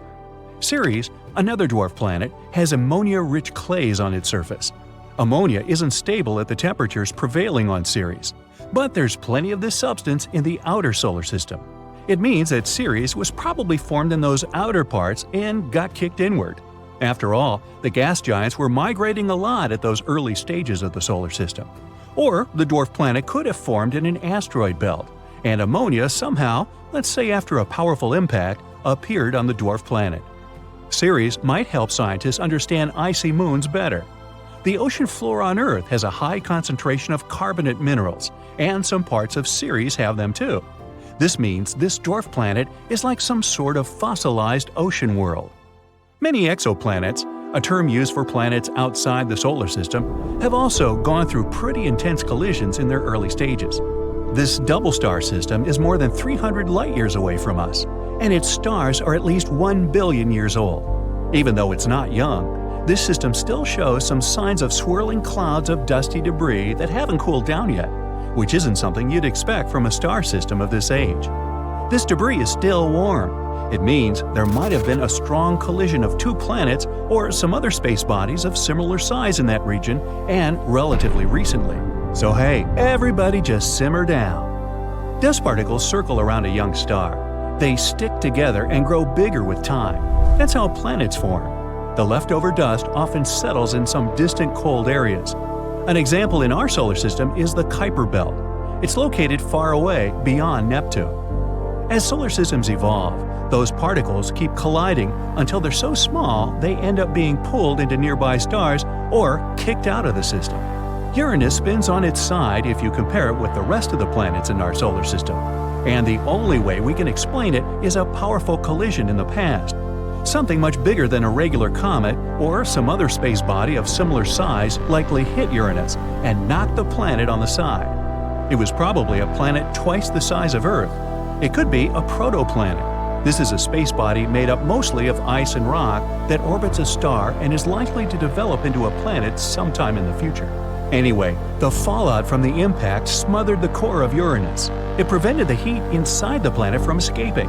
Speaker 3: Ceres, another dwarf planet, has ammonia-rich clays on its surface. Ammonia isn't stable at the temperatures prevailing on Ceres, but there's plenty of this substance in the outer solar system. It means that Ceres was probably formed in those outer parts and got kicked inward. After all, the gas giants were migrating a lot at those early stages of the solar system. Or the dwarf planet could have formed in an asteroid belt, and ammonia somehow, let's say after a powerful impact, appeared on the dwarf planet. Ceres might help scientists understand icy moons better. The ocean floor on Earth has a high concentration of carbonate minerals, and some parts of Ceres have them too. This means this dwarf planet is like some sort of fossilized ocean world. Many exoplanets, a term used for planets outside the solar system, have also gone through pretty intense collisions in their early stages. This double star system is more than 300 light-years away from us, and its stars are at least 1 billion years old. Even though it's not young, this system still shows some signs of swirling clouds of dusty debris that haven't cooled down yet, which isn't something you'd expect from a star system of this age. This debris is still warm. It means there might have been a strong collision of two planets or some other space bodies of similar size in that region, and relatively recently. So hey, everybody just simmer down. Dust particles circle around a young star. They stick together and grow bigger with time. That's how planets form. The leftover dust often settles in some distant cold areas. An example in our solar system is the Kuiper Belt. It's located far away beyond Neptune. As solar systems evolve, those particles keep colliding until they're so small they end up being pulled into nearby stars or kicked out of the system. Uranus spins on its side if you compare it with the rest of the planets in our solar system, and the only way we can explain it is a powerful collision in the past. Something much bigger than a regular comet or some other space body of similar size likely hit Uranus and knocked the planet on the side. It was probably a planet twice the size of Earth. It could be a protoplanet. This is a space body made up mostly of ice and rock that orbits a star and is likely to develop into a planet sometime in the future. Anyway, the fallout from the impact smothered the core of Uranus. It prevented the heat inside the planet from escaping.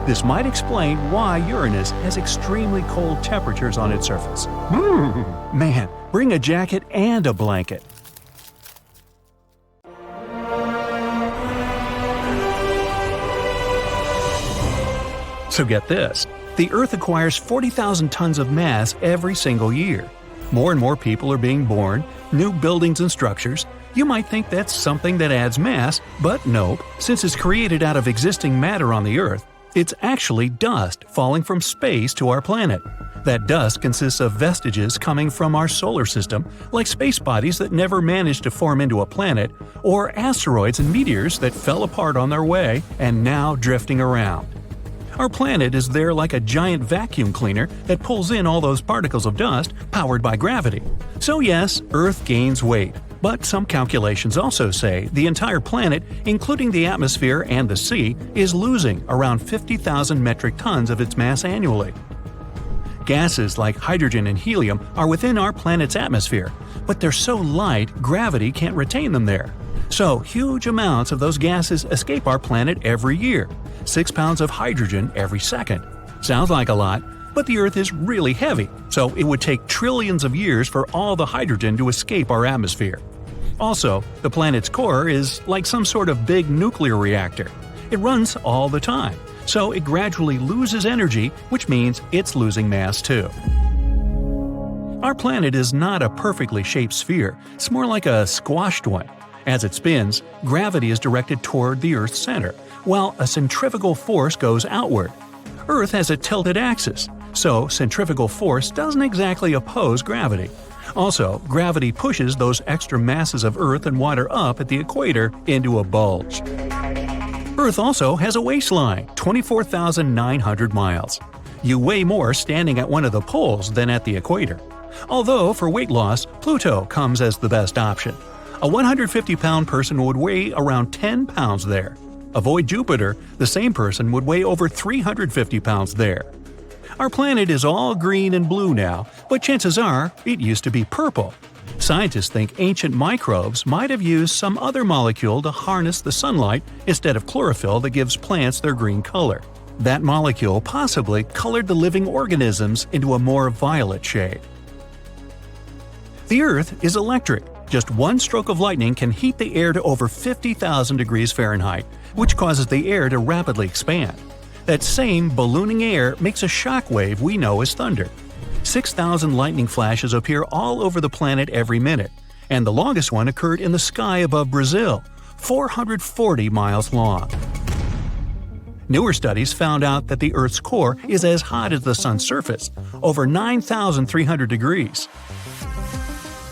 Speaker 3: This might explain why Uranus has extremely cold temperatures on its surface. Man, bring a jacket and a blanket. So get this, the Earth acquires 40,000 tons of mass every single year. More and more people are being born, new buildings and structures. You might think that's something that adds mass, but nope, since it's created out of existing matter on the Earth, it's actually dust falling from space to our planet. That dust consists of vestiges coming from our solar system, like space bodies that never managed to form into a planet, or asteroids and meteors that fell apart on their way and now drifting around. Our planet is there like a giant vacuum cleaner that pulls in all those particles of dust powered by gravity. So yes, Earth gains weight, but some calculations also say the entire planet, including the atmosphere and the sea, is losing around 50,000 metric tons of its mass annually. Gases like hydrogen and helium are within our planet's atmosphere, but they're so light gravity can't retain them there. So huge amounts of those gases escape our planet every year. 6 pounds of hydrogen every second. Sounds like a lot, but the Earth is really heavy, so it would take trillions of years for all the hydrogen to escape our atmosphere. Also, the planet's core is like some sort of big nuclear reactor. It runs all the time, so it gradually loses energy, which means it's losing mass too. Our planet is not a perfectly shaped sphere, it's more like a squashed one. As it spins, gravity is directed toward the Earth's center, while a centrifugal force goes outward. Earth has a tilted axis, so centrifugal force doesn't exactly oppose gravity. Also, gravity pushes those extra masses of Earth and water up at the equator into a bulge. Earth also has a waistline, 24,900 miles. You weigh more standing at one of the poles than at the equator. Although, for weight loss, Pluto comes as the best option. A 150-pound person would weigh around 10 pounds there. Avoid Jupiter, the same person would weigh over 350 pounds there. Our planet is all green and blue now, but chances are it used to be purple. Scientists think ancient microbes might have used some other molecule to harness the sunlight instead of chlorophyll that gives plants their green color. That molecule possibly colored the living organisms into a more violet shade. The Earth is electric. Just one stroke of lightning can heat the air to over 50,000 degrees Fahrenheit, which causes the air to rapidly expand. That same ballooning air makes a shock wave we know as thunder. 6,000 lightning flashes appear all over the planet every minute, and the longest one occurred in the sky above Brazil, 440 miles long. Newer studies found out that the Earth's core is as hot as the Sun's surface, over 9,300 degrees.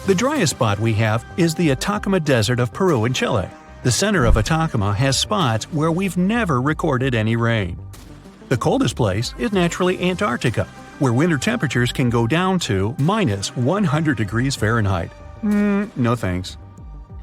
Speaker 3: The driest spot we have is the Atacama Desert of Peru and Chile. The center of Atacama has spots where we've never recorded any rain. The coldest place is naturally Antarctica, where winter temperatures can go down to minus 100 degrees Fahrenheit. No thanks.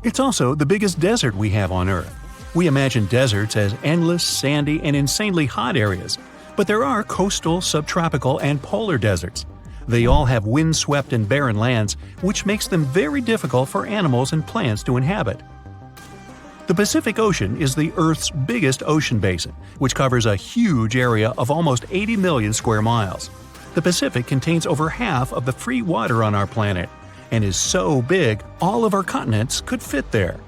Speaker 3: It's also the biggest desert we have on Earth. We imagine deserts as endless, sandy, and insanely hot areas, but there are coastal, subtropical, and polar deserts. They all have windswept and barren lands, which makes them very difficult for animals and plants to inhabit. The Pacific Ocean is the Earth's biggest ocean basin, which covers a huge area of almost 80 million square miles. The Pacific contains over half of the free water on our planet, and is so big all of our continents could fit there.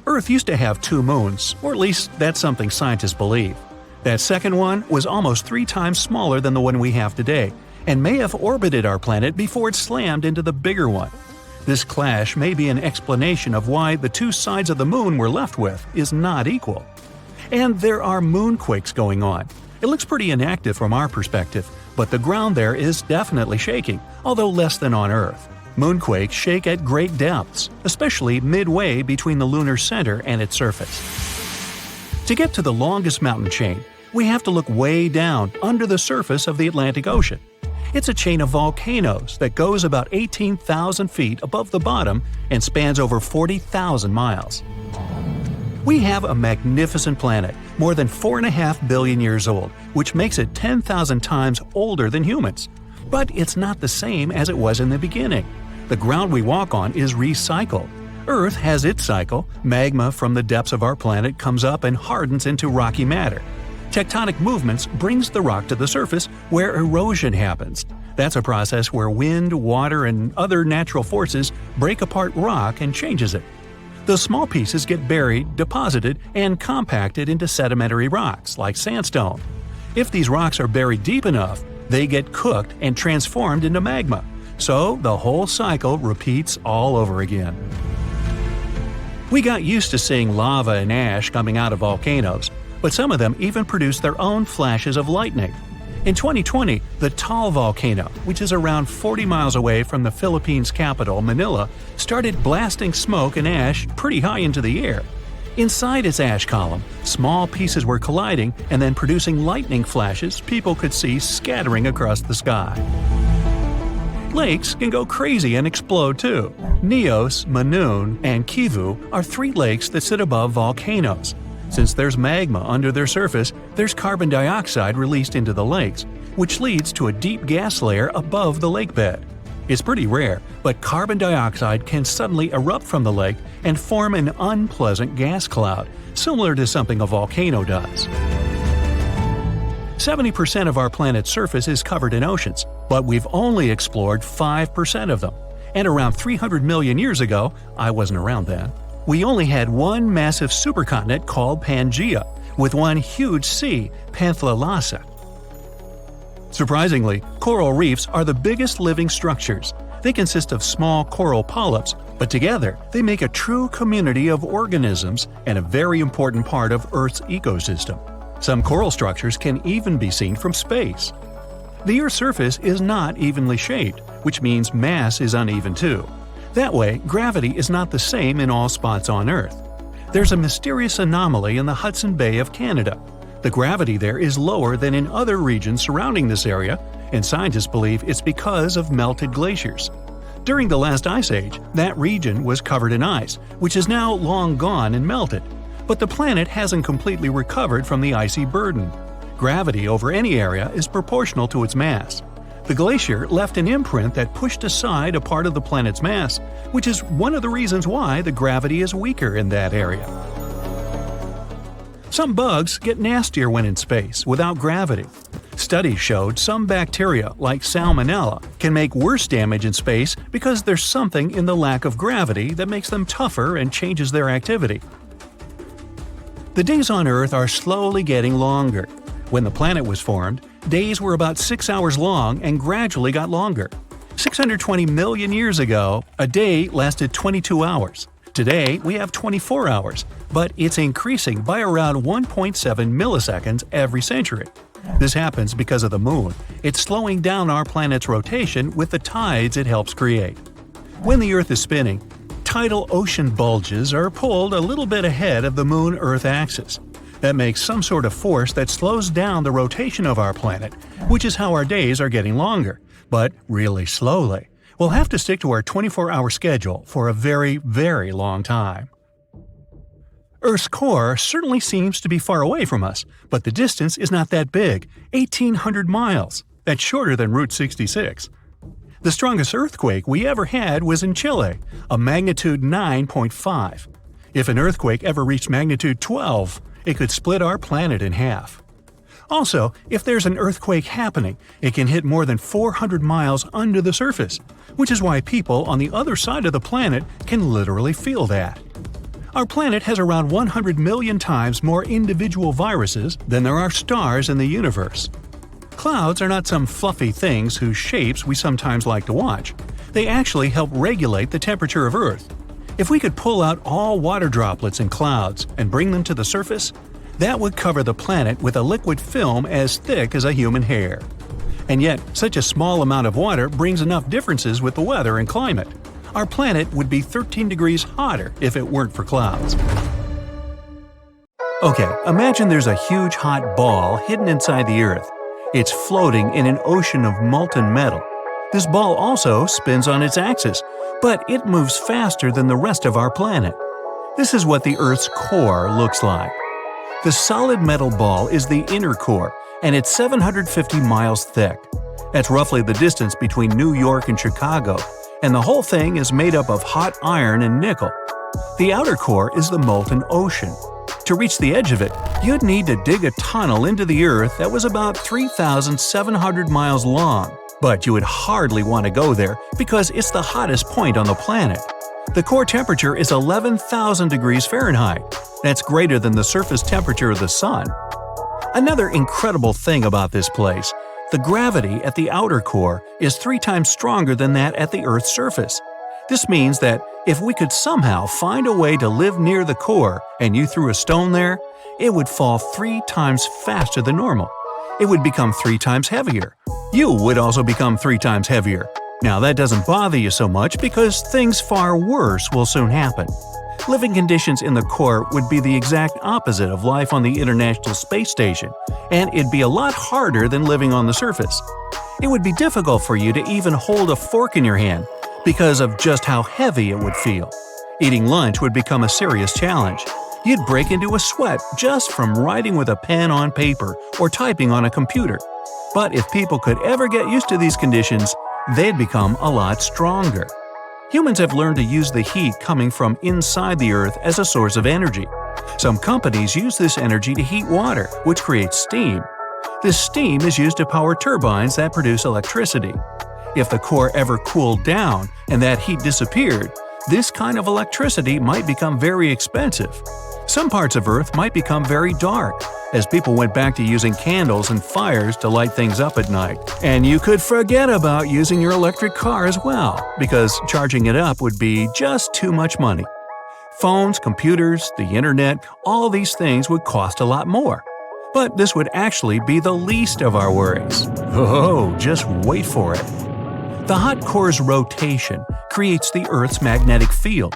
Speaker 3: Earth used to have 2 moons, or at least that's something scientists believe. That second one was almost 3 times smaller than the one we have today, and may have orbited our planet before it slammed into the bigger one. This clash may be an explanation of why the 2 sides of the moon we're left with is not equal. And there are moonquakes going on. It looks pretty inactive from our perspective, but the ground there is definitely shaking, although less than on Earth. Moonquakes shake at great depths, especially midway between the lunar center and its surface. To get to the longest mountain chain, we have to look way down under the surface of the Atlantic Ocean. It's a chain of volcanoes that goes about 18,000 feet above the bottom and spans over 40,000 miles. We have a magnificent planet, more than 4.5 billion years old, which makes it 10,000 times older than humans. But it's not the same as it was in the beginning. The ground we walk on is recycled. Earth has its cycle. Magma from the depths of our planet comes up and hardens into rocky matter. Tectonic movements brings the rock to the surface where erosion happens. That's a process where wind, water, and other natural forces break apart rock and changes it. The small pieces get buried, deposited, and compacted into sedimentary rocks like sandstone. If these rocks are buried deep enough, they get cooked and transformed into magma. So the whole cycle repeats all over again. We got used to seeing lava and ash coming out of volcanoes, but some of them even produce their own flashes of lightning. In 2020, the Tidal volcano, which is around 40 miles away from the Philippines' capital, Manila, started blasting smoke and ash pretty high into the air. Inside its ash column, small pieces were colliding and then producing lightning flashes people could see scattering across the sky. Lakes can go crazy and explode too. Neos, Manoon, and Kivu are 3 lakes that sit above volcanoes. Since there's magma under their surface, there's carbon dioxide released into the lakes, which leads to a deep gas layer above the lake bed. It's pretty rare, but carbon dioxide can suddenly erupt from the lake and form an unpleasant gas cloud, similar to something a volcano does. 70% of our planet's surface is covered in oceans, but we've only explored 5% of them. And around 300 million years ago, I wasn't around then, we only had one massive supercontinent called Pangaea, with one huge sea, Panthalassa. Surprisingly, coral reefs are the biggest living structures. They consist of small coral polyps, but together they make a true community of organisms and a very important part of Earth's ecosystem. Some coral structures can even be seen from space. The Earth's surface is not evenly shaped, which means mass is uneven too. That way, gravity is not the same in all spots on Earth. There's a mysterious anomaly in the Hudson Bay of Canada. The gravity there is lower than in other regions surrounding this area, and scientists believe it's because of melted glaciers. During the last ice age, that region was covered in ice, which is now long gone and melted. But the planet hasn't completely recovered from the icy burden. Gravity over any area is proportional to its mass. The glacier left an imprint that pushed aside a part of the planet's mass, which is one of the reasons why the gravity is weaker in that area. Some bugs get nastier when in space, without gravity. Studies showed some bacteria, like Salmonella, can make worse damage in space because there's something in the lack of gravity that makes them tougher and changes their activity. The days on Earth are slowly getting longer. When the planet was formed, days were about 6 hours long and gradually got longer. 620 million years ago, a day lasted 22 hours. Today, we have 24 hours, but it's increasing by around 1.7 milliseconds every century. This happens because of the Moon. It's slowing down our planet's rotation with the tides it helps create. When the Earth is spinning, tidal ocean bulges are pulled a little bit ahead of the Moon-Earth axis. That makes some sort of force that slows down the rotation of our planet, which is how our days are getting longer, but really slowly. We'll have to stick to our 24-hour schedule for a very, very long time. Earth's core certainly seems to be far away from us, but the distance is not that big, 1,800 miles. That's shorter than Route 66. The strongest earthquake we ever had was in Chile, a magnitude 9.5. If an earthquake ever reached magnitude 12, it could split our planet in half. Also, if there's an earthquake happening, it can hit more than 400 miles under the surface, which is why people on the other side of the planet can literally feel that. Our planet has around 100 million times more individual viruses than there are stars in the universe. Clouds are not some fluffy things whose shapes we sometimes like to watch. They actually help regulate the temperature of Earth. If we could pull out all water droplets in clouds and bring them to the surface, that would cover the planet with a liquid film as thick as a human hair. And yet, such a small amount of water brings enough differences with the weather and climate. Our planet would be 13 degrees hotter if it weren't for clouds. Okay, imagine there's a huge hot ball hidden inside the Earth. It's floating in an ocean of molten metal. This ball also spins on its axis, but it moves faster than the rest of our planet. This is what the Earth's core looks like. The solid metal ball is the inner core, and it's 750 miles thick. That's roughly the distance between New York and Chicago, and the whole thing is made up of hot iron and nickel. The outer core is the molten ocean. To reach the edge of it, you'd need to dig a tunnel into the Earth that was about 3,700 miles long. But you would hardly want to go there because it's the hottest point on the planet. The core temperature is 11,000 degrees Fahrenheit. That's greater than the surface temperature of the Sun. Another incredible thing about this place, the gravity at the outer core is 3 times stronger than that at the Earth's surface. This means that if we could somehow find a way to live near the core and you threw a stone there, it would fall 3 times faster than normal. It would become 3 times heavier. You would also become 3 times heavier. Now that doesn't bother you so much because things far worse will soon happen. Living conditions in the core would be the exact opposite of life on the International Space Station, and it'd be a lot harder than living on the surface. It would be difficult for you to even hold a fork in your hand because of just how heavy it would feel. Eating lunch would become a serious challenge. You'd break into a sweat just from writing with a pen on paper or typing on a computer. But if people could ever get used to these conditions, they'd become a lot stronger. Humans have learned to use the heat coming from inside the Earth as a source of energy. Some companies use this energy to heat water, which creates steam. This steam is used to power turbines that produce electricity. If the core ever cooled down and that heat disappeared, this kind of electricity might become very expensive. Some parts of Earth might become very dark, as people went back to using candles and fires to light things up at night. And you could forget about using your electric car as well, because charging it up would be just too much money. Phones, computers, the internet, all these things would cost a lot more. But this would actually be the least of our worries. Oh, just wait for it. The hot core's rotation creates the Earth's magnetic field.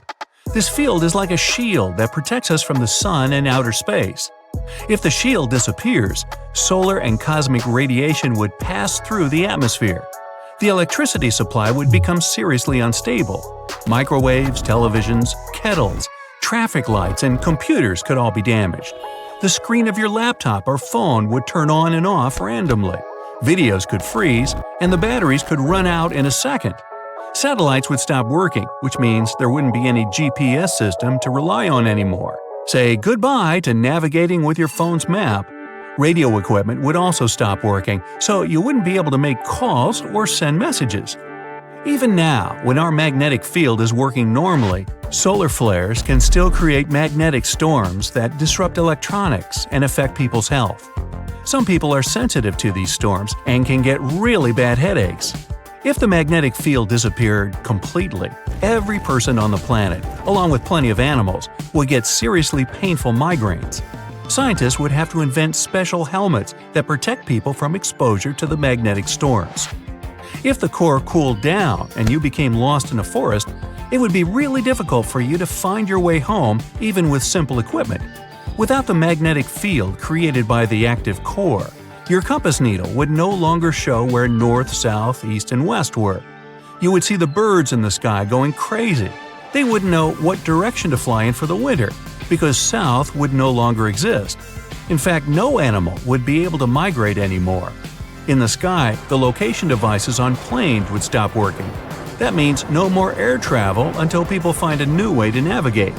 Speaker 3: This field is like a shield that protects us from the sun and outer space. If the shield disappears, solar and cosmic radiation would pass through the atmosphere. The electricity supply would become seriously unstable. Microwaves, televisions, kettles, traffic lights, and computers could all be damaged. The screen of your laptop or phone would turn on and off randomly. Videos could freeze, and the batteries could run out in a second. Satellites would stop working, which means there wouldn't be any GPS system to rely on anymore. Say goodbye to navigating with your phone's map. Radio equipment would also stop working, so you wouldn't be able to make calls or send messages. Even now, when our magnetic field is working normally, solar flares can still create magnetic storms that disrupt electronics and affect people's health. Some people are sensitive to these storms and can get really bad headaches. If the magnetic field disappeared completely, every person on the planet, along with plenty of animals, would get seriously painful migraines. Scientists would have to invent special helmets that protect people from exposure to the magnetic storms. If the core cooled down and you became lost in a forest, it would be really difficult for you to find your way home even with simple equipment. Without the magnetic field created by the active core, your compass needle would no longer show where north, south, east, and west were. You would see the birds in the sky going crazy. They wouldn't know what direction to fly in for the winter, because south would no longer exist. In fact, no animal would be able to migrate anymore. In the sky, the location devices on planes would stop working. That means no more air travel until people find a new way to navigate.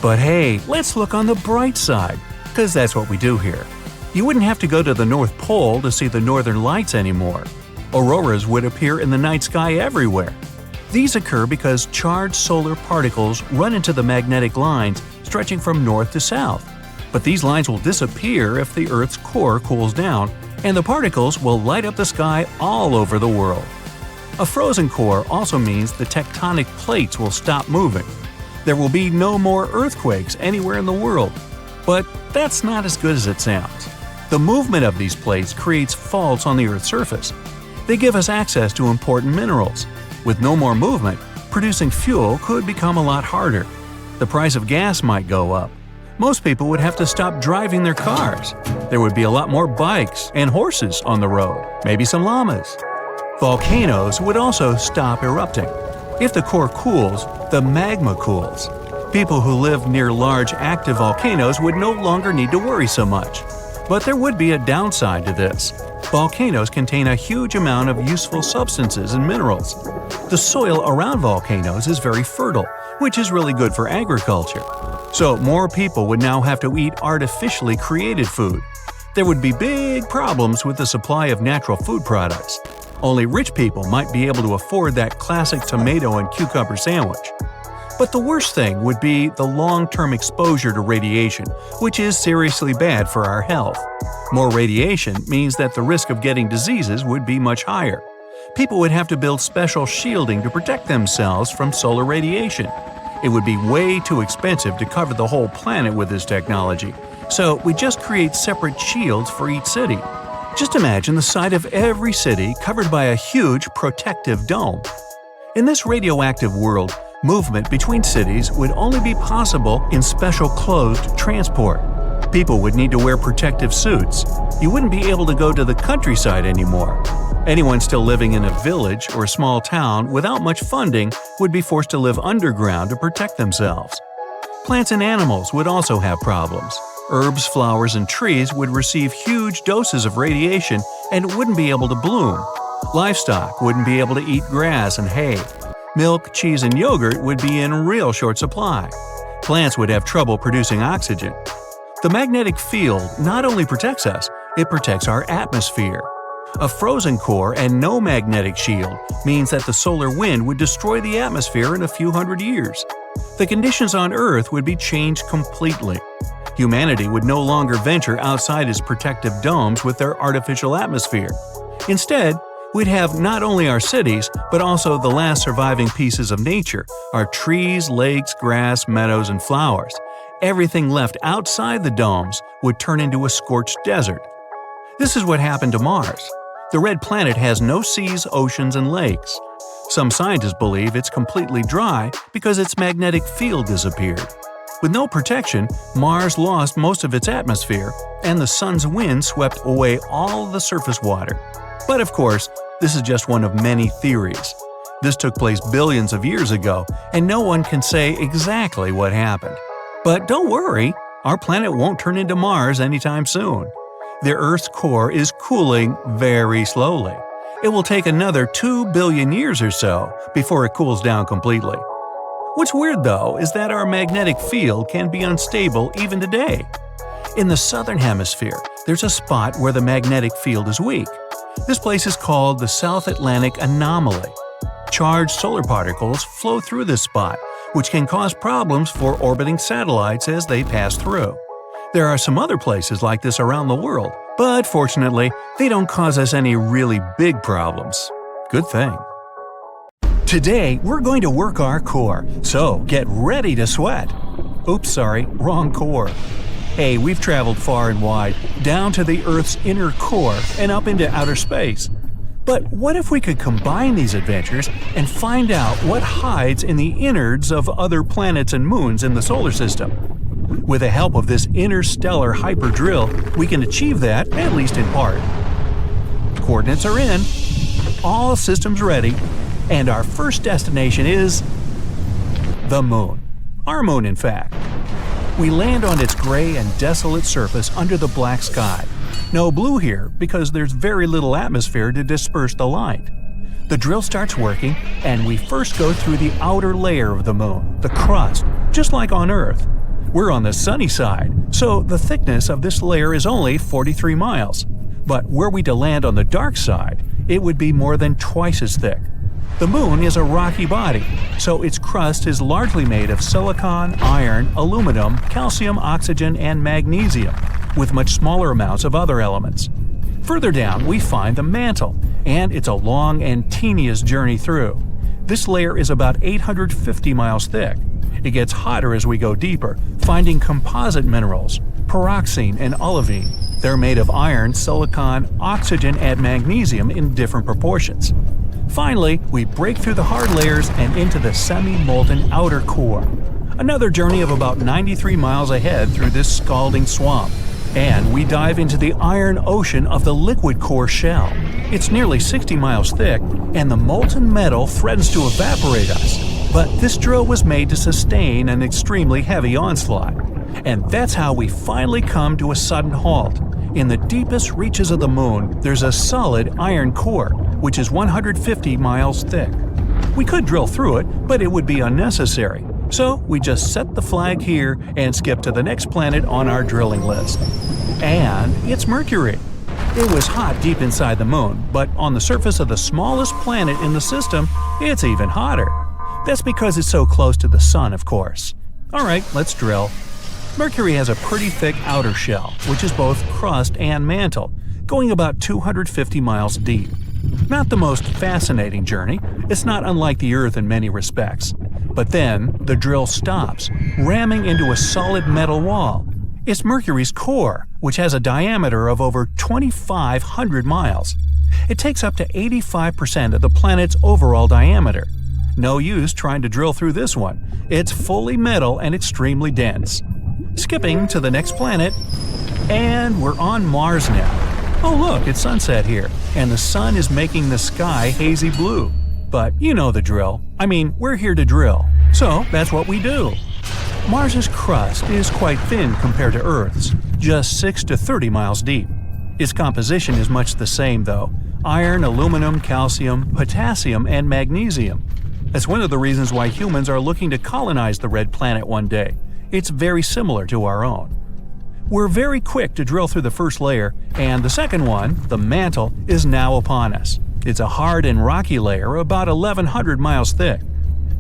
Speaker 3: But hey, let's look on the bright side, because that's what we do here. You wouldn't have to go to the North Pole to see the northern lights anymore. Auroras would appear in the night sky everywhere. These occur because charged solar particles run into the magnetic lines stretching from north to south. But these lines will disappear if the Earth's core cools down, and the particles will light up the sky all over the world. A frozen core also means the tectonic plates will stop moving. There will be no more earthquakes anywhere in the world. But that's not as good as it sounds. The movement of these plates creates faults on the Earth's surface. They give us access to important minerals. With no more movement, producing fuel could become a lot harder. The price of gas might go up. Most people would have to stop driving their cars. There would be a lot more bikes and horses on the road, maybe some llamas. Volcanoes would also stop erupting. If the core cools, the magma cools. People who live near large active volcanoes would no longer need to worry so much. But there would be a downside to this. Volcanoes contain a huge amount of useful substances and minerals. The soil around volcanoes is very fertile, which is really good for agriculture. So more people would now have to eat artificially created food. There would be big problems with the supply of natural food products. Only rich people might be able to afford that classic tomato and cucumber sandwich. But the worst thing would be the long-term exposure to radiation, which is seriously bad for our health. More radiation means that the risk of getting diseases would be much higher. People would have to build special shielding to protect themselves from solar radiation. It would be way too expensive to cover the whole planet with this technology, so we just create separate shields for each city. Just imagine the side of every city covered by a huge protective dome. In this radioactive world, movement between cities would only be possible in special closed transport. People would need to wear protective suits. You wouldn't be able to go to the countryside anymore. Anyone still living in a village or a small town without much funding would be forced to live underground to protect themselves. Plants and animals would also have problems. Herbs, flowers, and trees would receive huge doses of radiation and wouldn't be able to bloom. Livestock wouldn't be able to eat grass and hay. Milk, cheese, and yogurt would be in real short supply. Plants would have trouble producing oxygen. The magnetic field not only protects us, it protects our atmosphere. A frozen core and no magnetic shield means that the solar wind would destroy the atmosphere in a few hundred years. The conditions on Earth would be changed completely. Humanity would no longer venture outside its protective domes with their artificial atmosphere. Instead, we'd have not only our cities, but also the last surviving pieces of nature, our trees, lakes, grass, meadows, and flowers. Everything left outside the domes would turn into a scorched desert. This is what happened to Mars. The red planet has no seas, oceans, and lakes. Some scientists believe it's completely dry because its magnetic field disappeared. With no protection, Mars lost most of its atmosphere, and the sun's wind swept away all the surface water. But of course, this is just one of many theories. This took place billions of years ago, and no one can say exactly what happened. But don't worry, our planet won't turn into Mars anytime soon. The Earth's core is cooling very slowly. It will take another 2 billion years or so before it cools down completely. What's weird though is that our magnetic field can be unstable even today. In the southern hemisphere, there's a spot where the magnetic field is weak. This place is called the South Atlantic Anomaly. Charged solar particles flow through this spot, which can cause problems for orbiting satellites as they pass through. There are some other places like this around the world, but fortunately, they don't cause us any really big problems. Good thing. Today, we're going to work our core, so get ready to sweat. Oops, sorry, wrong core. Hey, we've traveled far and wide, down to the Earth's inner core and up into outer space. But what if we could combine these adventures and find out what hides in the innards of other planets and moons in the solar system? With the help of this interstellar hyperdrill, we can achieve that, at least in part. Coordinates are in, all systems ready, and our first destination is the Moon. Our moon, in fact. We land on its gray and desolate surface under the black sky. No blue here because there's very little atmosphere to disperse the light. The drill starts working, and we first go through the outer layer of the moon, the crust, just like on Earth. We're on the sunny side, so the thickness of this layer is only 43 miles. But were we to land on the dark side, it would be more than twice as thick. The moon is a rocky body, so its crust is largely made of silicon, iron, aluminum, calcium, oxygen, and magnesium, with much smaller amounts of other elements. Further down, we find the mantle, and it's a long and tedious journey through. This layer is about 850 miles thick. It gets hotter as we go deeper, finding composite minerals, pyroxene and olivine. They're made of iron, silicon, oxygen, and magnesium in different proportions. Finally, we break through the hard layers and into the semi-molten outer core. Another journey of about 93 miles ahead through this scalding swamp, and we dive into the iron ocean of the liquid core shell. It's nearly 60 miles thick, and the molten metal threatens to evaporate us. But this drill was made to sustain an extremely heavy onslaught. And that's how we finally come to a sudden halt. In the deepest reaches of the moon, there's a solid iron core, which is 150 miles thick. We could drill through it, but it would be unnecessary. So we just set the flag here and skip to the next planet on our drilling list. And it's Mercury. It was hot deep inside the moon, but on the surface of the smallest planet in the system, it's even hotter. That's because it's so close to the sun, of course. Alright, let's drill. Mercury has a pretty thick outer shell, which is both crust and mantle, going about 250 miles deep. Not the most fascinating journey, it's not unlike the Earth in many respects. But then, the drill stops, ramming into a solid metal wall. It's Mercury's core, which has a diameter of over 2,500 miles. It takes up to 85% of the planet's overall diameter. No use trying to drill through this one. It's fully metal and extremely dense. Skipping to the next planet, and we're on Mars now. Oh look, it's sunset here, and the sun is making the sky hazy blue. But you know the drill. I mean, we're here to drill, so that's what we do. Mars's crust is quite thin compared to Earth's, just 6 to 30 miles deep. Its composition is much the same though: iron, aluminum, calcium, potassium, and magnesium. That's one of the reasons why humans are looking to colonize the red planet one day. It's very similar to our own. We're very quick to drill through the first layer, and the second one, the mantle, is now upon us. It's a hard and rocky layer about 1,100 miles thick.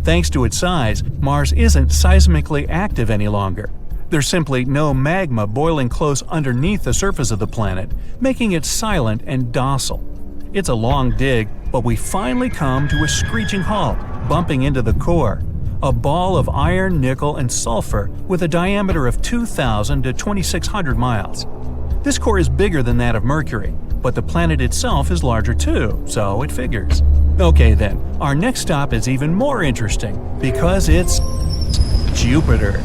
Speaker 3: Thanks to its size, Mars isn't seismically active any longer. There's simply no magma boiling close underneath the surface of the planet, making it silent and docile. It's a long dig, but we finally come to a screeching halt, bumping into the core. A ball of iron, nickel, and sulfur with a diameter of 2,000 to 2,600 miles. This core is bigger than that of Mercury, but the planet itself is larger too, so it figures. Okay then, our next stop is even more interesting, because it's Jupiter.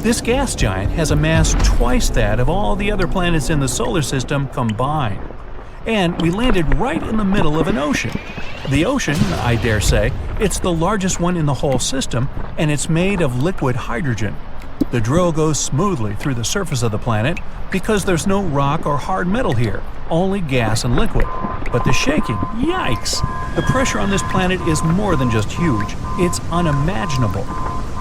Speaker 3: This gas giant has a mass twice that of all the other planets in the solar system combined. And we landed right in the middle of an ocean. The ocean, I dare say, it's the largest one in the whole system, and it's made of liquid hydrogen. The drill goes smoothly through the surface of the planet because there's no rock or hard metal here, only gas and liquid. But the shaking, yikes! The pressure on this planet is more than just huge, it's unimaginable.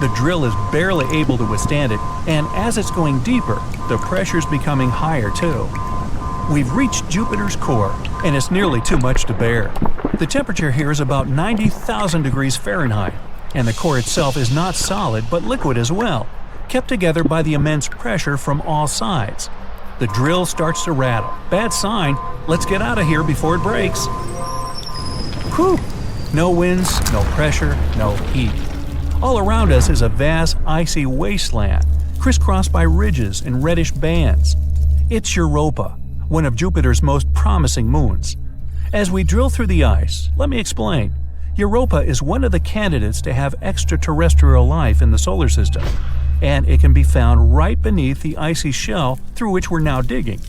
Speaker 3: The drill is barely able to withstand it, and as it's going deeper, the pressure's becoming higher too. We've reached Jupiter's core, and it's nearly too much to bear. The temperature here is about 90,000 degrees Fahrenheit, and the core itself is not solid but liquid as well, kept together by the immense pressure from all sides. The drill starts to rattle. Bad sign. Let's get out of here before it breaks. Whew! No winds, no pressure, no heat. All around us is a vast icy wasteland, crisscrossed by ridges and reddish bands. It's Europa, one of Jupiter's most promising moons. As we drill through the ice, let me explain. Europa is one of the candidates to have extraterrestrial life in the solar system, and it can be found right beneath the icy shell through which we're now digging.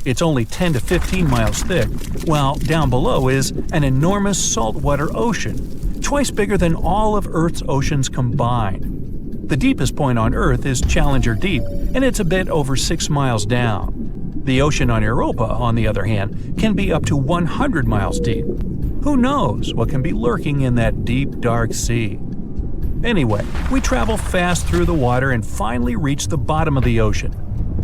Speaker 3: It's only 10 to 15 miles thick, while down below is an enormous saltwater ocean, twice bigger than all of Earth's oceans combined. The deepest point on Earth is Challenger Deep, and it's a bit over 6 miles down. The ocean on Europa, on the other hand, can be up to 100 miles deep. Who knows what can be lurking in that deep, dark sea? Anyway, we travel fast through the water and finally reach the bottom of the ocean.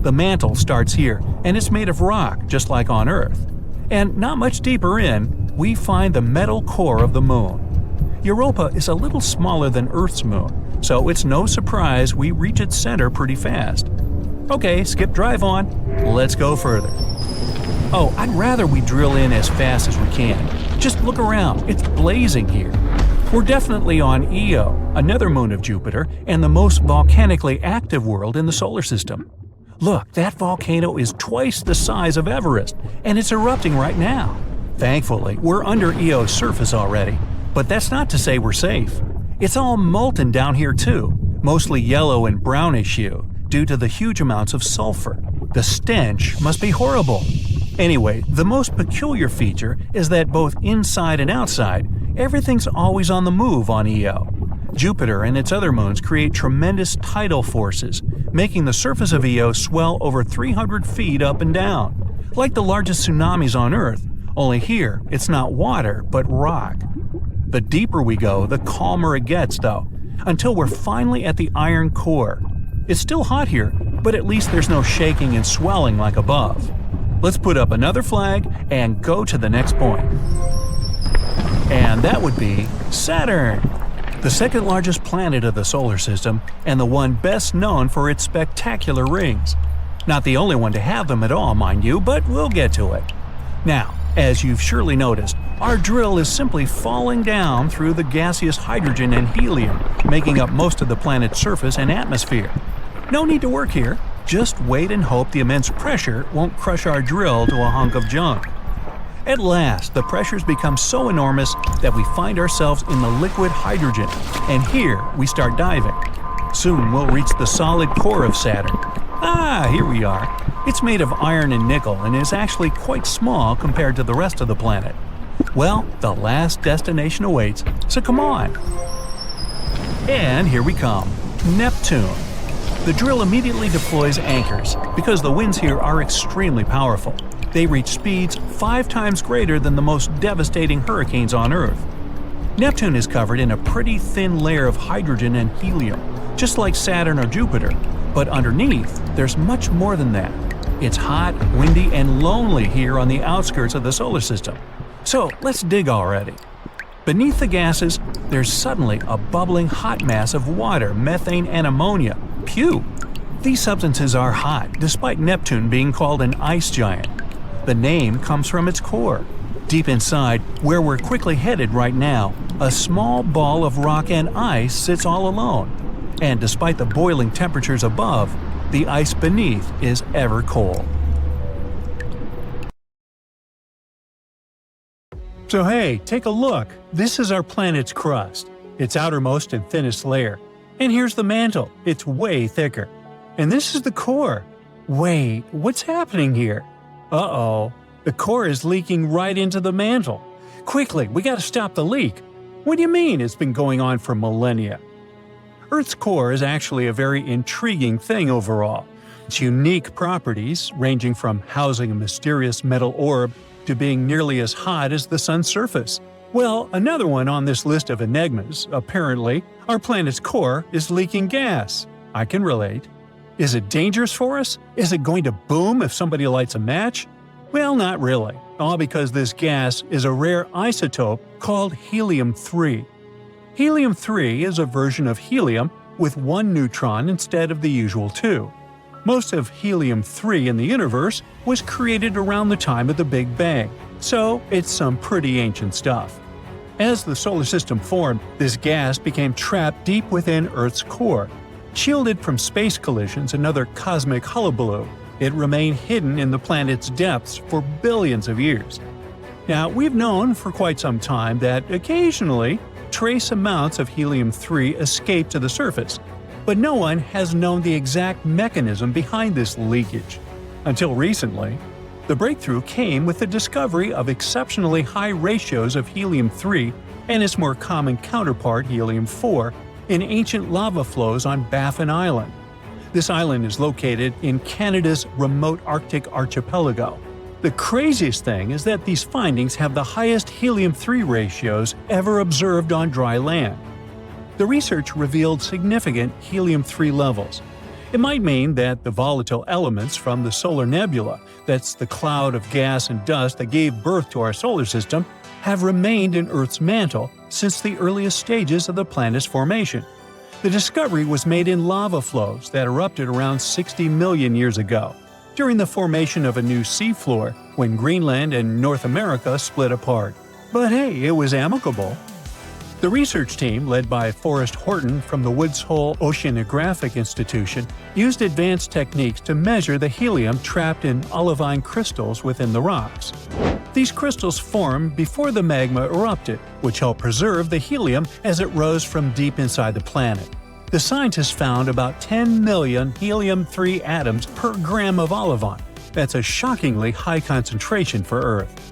Speaker 3: The mantle starts here, and it's made of rock, just like on Earth. And not much deeper in, we find the metal core of the moon. Europa is a little smaller than Earth's moon, so it's no surprise we reach its center pretty fast. Okay, skip drive on. Let's go further. Oh, I'd rather we drill in as fast as we can. Just look around, it's blazing here. We're definitely on Io, another moon of Jupiter, and the most volcanically active world in the solar system. Look, that volcano is twice the size of Everest, and it's erupting right now. Thankfully, we're under Io's surface already, but that's not to say we're safe. It's all molten down here too. mostly yellow and brownish hue due to the huge amounts of sulfur. The stench must be horrible. Anyway, the most peculiar feature is that both inside and outside, everything's always on the move on Io. Jupiter and its other moons create tremendous tidal forces, making the surface of Io swell over 300 feet up and down. Like the largest tsunamis on Earth, only here it's not water but rock. The deeper we go, the calmer it gets though, until we're finally at the iron core. It's still hot here, but at least there's no shaking and swelling like above. Let's put up another flag and go to the next point. And that would be Saturn, the second largest planet of the solar system and the one best known for its spectacular rings. Not the only one to have them at all, mind you, but we'll get to it. Now, as you've surely noticed, our drill is simply falling down through the gaseous hydrogen and helium, making up most of the planet's surface and atmosphere. No need to work here, just wait and hope the immense pressure won't crush our drill to a hunk of junk. At last, the pressures become so enormous that we find ourselves in the liquid hydrogen, and here we start diving. Soon we'll reach the solid core of Saturn. Here we are. It's made of iron and nickel and is actually quite small compared to the rest of the planet. Well, the last destination awaits, so come on. And here we come, Neptune. The drill immediately deploys anchors because the winds here are extremely powerful. They reach speeds 5 times greater than the most devastating hurricanes on Earth. Neptune is covered in a pretty thin layer of hydrogen and helium, just like Saturn or Jupiter, but underneath there's much more than that. It's hot, windy, and lonely here on the outskirts of the solar system. So let's dig already. Beneath the gases, there's suddenly a bubbling hot mass of water, methane, and ammonia. Phew! These substances are hot, despite Neptune being called an ice giant. The name comes from its core. Deep inside, where we're quickly headed right now, a small ball of rock and ice sits all alone. And despite the boiling temperatures above, the ice beneath is ever cold. So hey, take a look. This is our planet's crust, its outermost and thinnest layer. And here's the mantle, it's way thicker. And this is the core. Wait, what's happening here? Uh-oh, the core is leaking right into the mantle. Quickly, we gotta stop the leak. What do you mean it's been going on for millennia? Earth's core is actually a very intriguing thing overall. Its unique properties, ranging from housing a mysterious metal orb to being nearly as hot as the sun's surface. Well, another one on this list of enigmas, apparently, our planet's core is leaking gas. I can relate. Is it dangerous for us? Is it going to boom if somebody lights a match? Well, not really, all because this gas is a rare isotope called helium-3. Helium-3 is a version of helium with 1 neutron instead of the usual 2. Most of helium-3 in the universe was created around the time of the Big Bang, so it's some pretty ancient stuff. As the solar system formed, this gas became trapped deep within Earth's core. Shielded from space collisions and other cosmic hullabaloo, it remained hidden in the planet's depths for billions of years. Now, we've known for quite some time that occasionally, trace amounts of helium-3 escape to the surface, but no one has known the exact mechanism behind this leakage. Until recently, the breakthrough came with the discovery of exceptionally high ratios of helium-3 and its more common counterpart helium-4 in ancient lava flows on Baffin Island. This island is located in Canada's remote Arctic archipelago. The craziest thing is that these findings have the highest helium-3 ratios ever observed on dry land. The research revealed significant helium-3 levels. It might mean that the volatile elements from the solar nebula, that's the cloud of gas and dust that gave birth to our solar system, have remained in Earth's mantle since the earliest stages of the planet's formation. The discovery was made in lava flows that erupted around 60 million years ago, during the formation of a new seafloor when Greenland and North America split apart. But hey, it was amicable. The research team, led by Forrest Horton from the Woods Hole Oceanographic Institution, used advanced techniques to measure the helium trapped in olivine crystals within the rocks. These crystals formed before the magma erupted, which helped preserve the helium as it rose from deep inside the planet. The scientists found about 10 million helium-3 atoms per gram of olivine. That's a shockingly high concentration for Earth.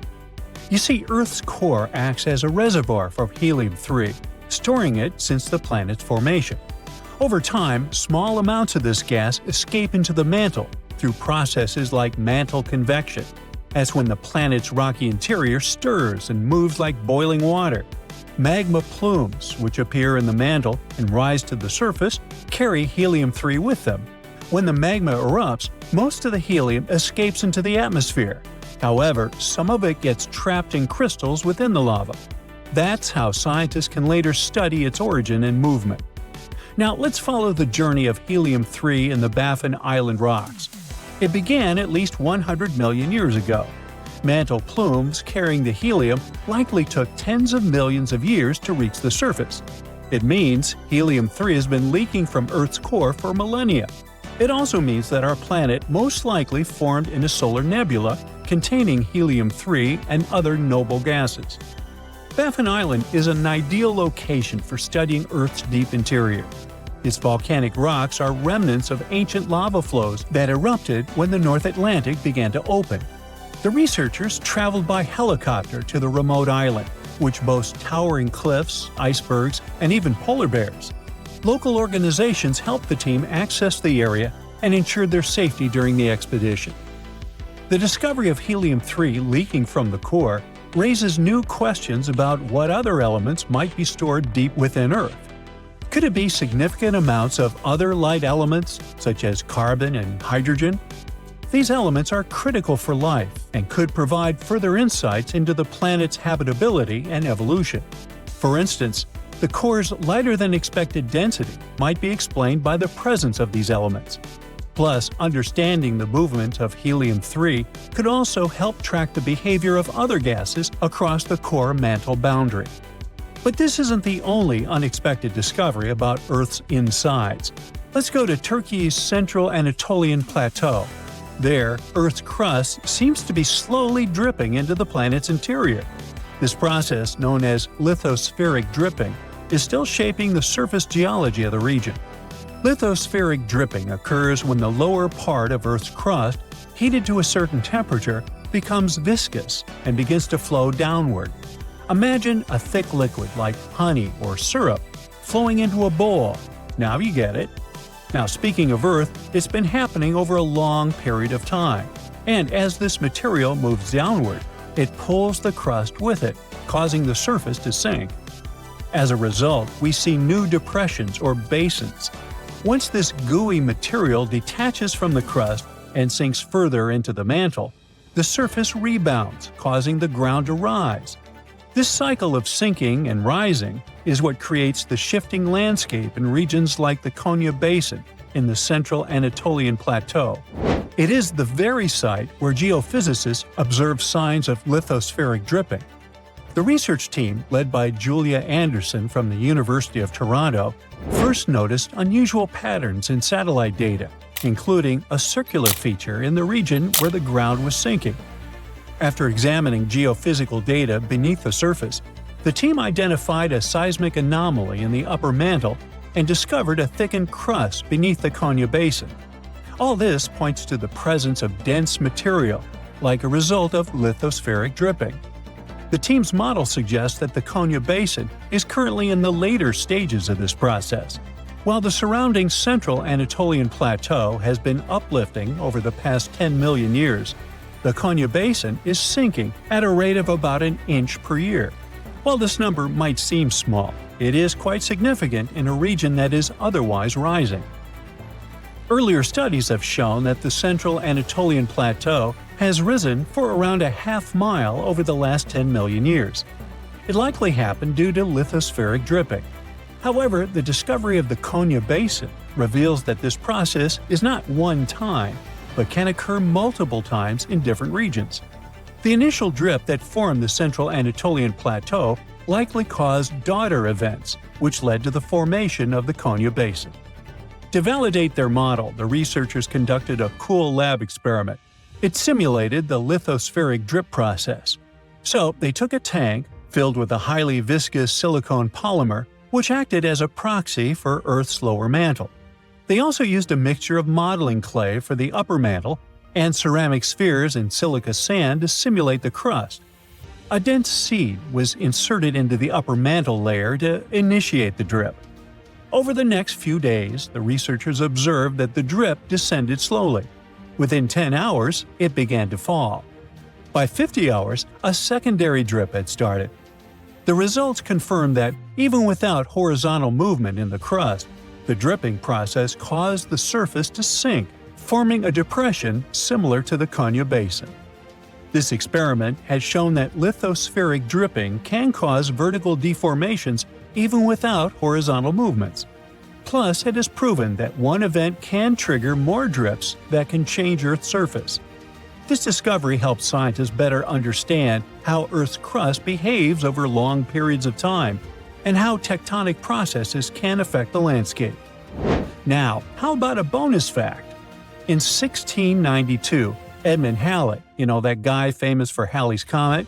Speaker 3: You see, Earth's core acts as a reservoir for helium-3, storing it since the planet's formation. Over time, small amounts of this gas escape into the mantle through processes like mantle convection. That's when the planet's rocky interior stirs and moves like boiling water. Magma plumes, which appear in the mantle and rise to the surface, carry helium-3 with them. When the magma erupts, most of the helium escapes into the atmosphere. However, some of it gets trapped in crystals within the lava. That's how scientists can later study its origin and movement. Now let's follow the journey of helium-3 in the Baffin Island rocks. It began at least 100 million years ago. Mantle plumes carrying the helium likely took tens of millions of years to reach the surface. It means helium-3 has been leaking from Earth's core for millennia. It also means that our planet most likely formed in a solar nebula containing helium-3 and other noble gases. Baffin Island is an ideal location for studying Earth's deep interior. Its volcanic rocks are remnants of ancient lava flows that erupted when the North Atlantic began to open. The researchers traveled by helicopter to the remote island, which boasts towering cliffs, icebergs, and even polar bears. Local organizations helped the team access the area and ensured their safety during the expedition. The discovery of helium-3 leaking from the core raises new questions about what other elements might be stored deep within Earth. Could it be significant amounts of other light elements, such as carbon and hydrogen? These elements are critical for life and could provide further insights into the planet's habitability and evolution. For instance, the core's lighter-than-expected density might be explained by the presence of these elements. Plus, understanding the movement of helium-3 could also help track the behavior of other gases across the core mantle boundary. But this isn't the only unexpected discovery about Earth's insides. Let's go to Turkey's central Anatolian plateau. There, Earth's crust seems to be slowly dripping into the planet's interior. This process, known as lithospheric dripping, is still shaping the surface geology of the region. Lithospheric dripping occurs when the lower part of Earth's crust, heated to a certain temperature, becomes viscous and begins to flow downward. Imagine a thick liquid like honey or syrup flowing into a bowl. Now you get it. Now, speaking of Earth, it's been happening over a long period of time. And as this material moves downward, it pulls the crust with it, causing the surface to sink. As a result, we see new depressions or basins. Once this gooey material detaches from the crust and sinks further into the mantle, the surface rebounds, causing the ground to rise. This cycle of sinking and rising is what creates the shifting landscape in regions like the Konya Basin in the central Anatolian Plateau. It is the very site where geophysicists observe signs of lithospheric dripping. The research team, led by Julia Anderson from the University of Toronto, first noticed unusual patterns in satellite data, including a circular feature in the region where the ground was sinking. After examining geophysical data beneath the surface, the team identified a seismic anomaly in the upper mantle and discovered a thickened crust beneath the Konya Basin. All this points to the presence of dense material, like a result of lithospheric dripping. The team's model suggests that the Konya Basin is currently in the later stages of this process. While the surrounding central Anatolian Plateau has been uplifting over the past 10 million years, the Konya Basin is sinking at a rate of about an inch per year. While this number might seem small, it is quite significant in a region that is otherwise rising. Earlier studies have shown that the central Anatolian Plateau has risen for around a half mile over the last 10 million years. It likely happened due to lithospheric dripping. However, the discovery of the Konya Basin reveals that this process is not one time, but can occur multiple times in different regions. The initial drip that formed the central Anatolian Plateau likely caused daughter events, which led to the formation of the Konya Basin. To validate their model, the researchers conducted a cool lab experiment. It simulated the lithospheric drip process. So they took a tank filled with a highly viscous silicone polymer which acted as a proxy for Earth's lower mantle. They also used a mixture of modeling clay for the upper mantle and ceramic spheres and silica sand to simulate the crust. A dense seed was inserted into the upper mantle layer to initiate the drip. Over the next few days, the researchers observed that the drip descended slowly. Within 10 hours, it began to fall. By 50 hours, a secondary drip had started. The results confirmed that, even without horizontal movement in the crust, the dripping process caused the surface to sink, forming a depression similar to the Konya Basin. This experiment has shown that lithospheric dripping can cause vertical deformations even without horizontal movements. Plus, it has proven that one event can trigger more drips that can change Earth's surface. This discovery helps scientists better understand how Earth's crust behaves over long periods of time and how tectonic processes can affect the landscape. Now, how about a bonus fact? In 1692, Edmund Halley, that guy famous for Halley's Comet,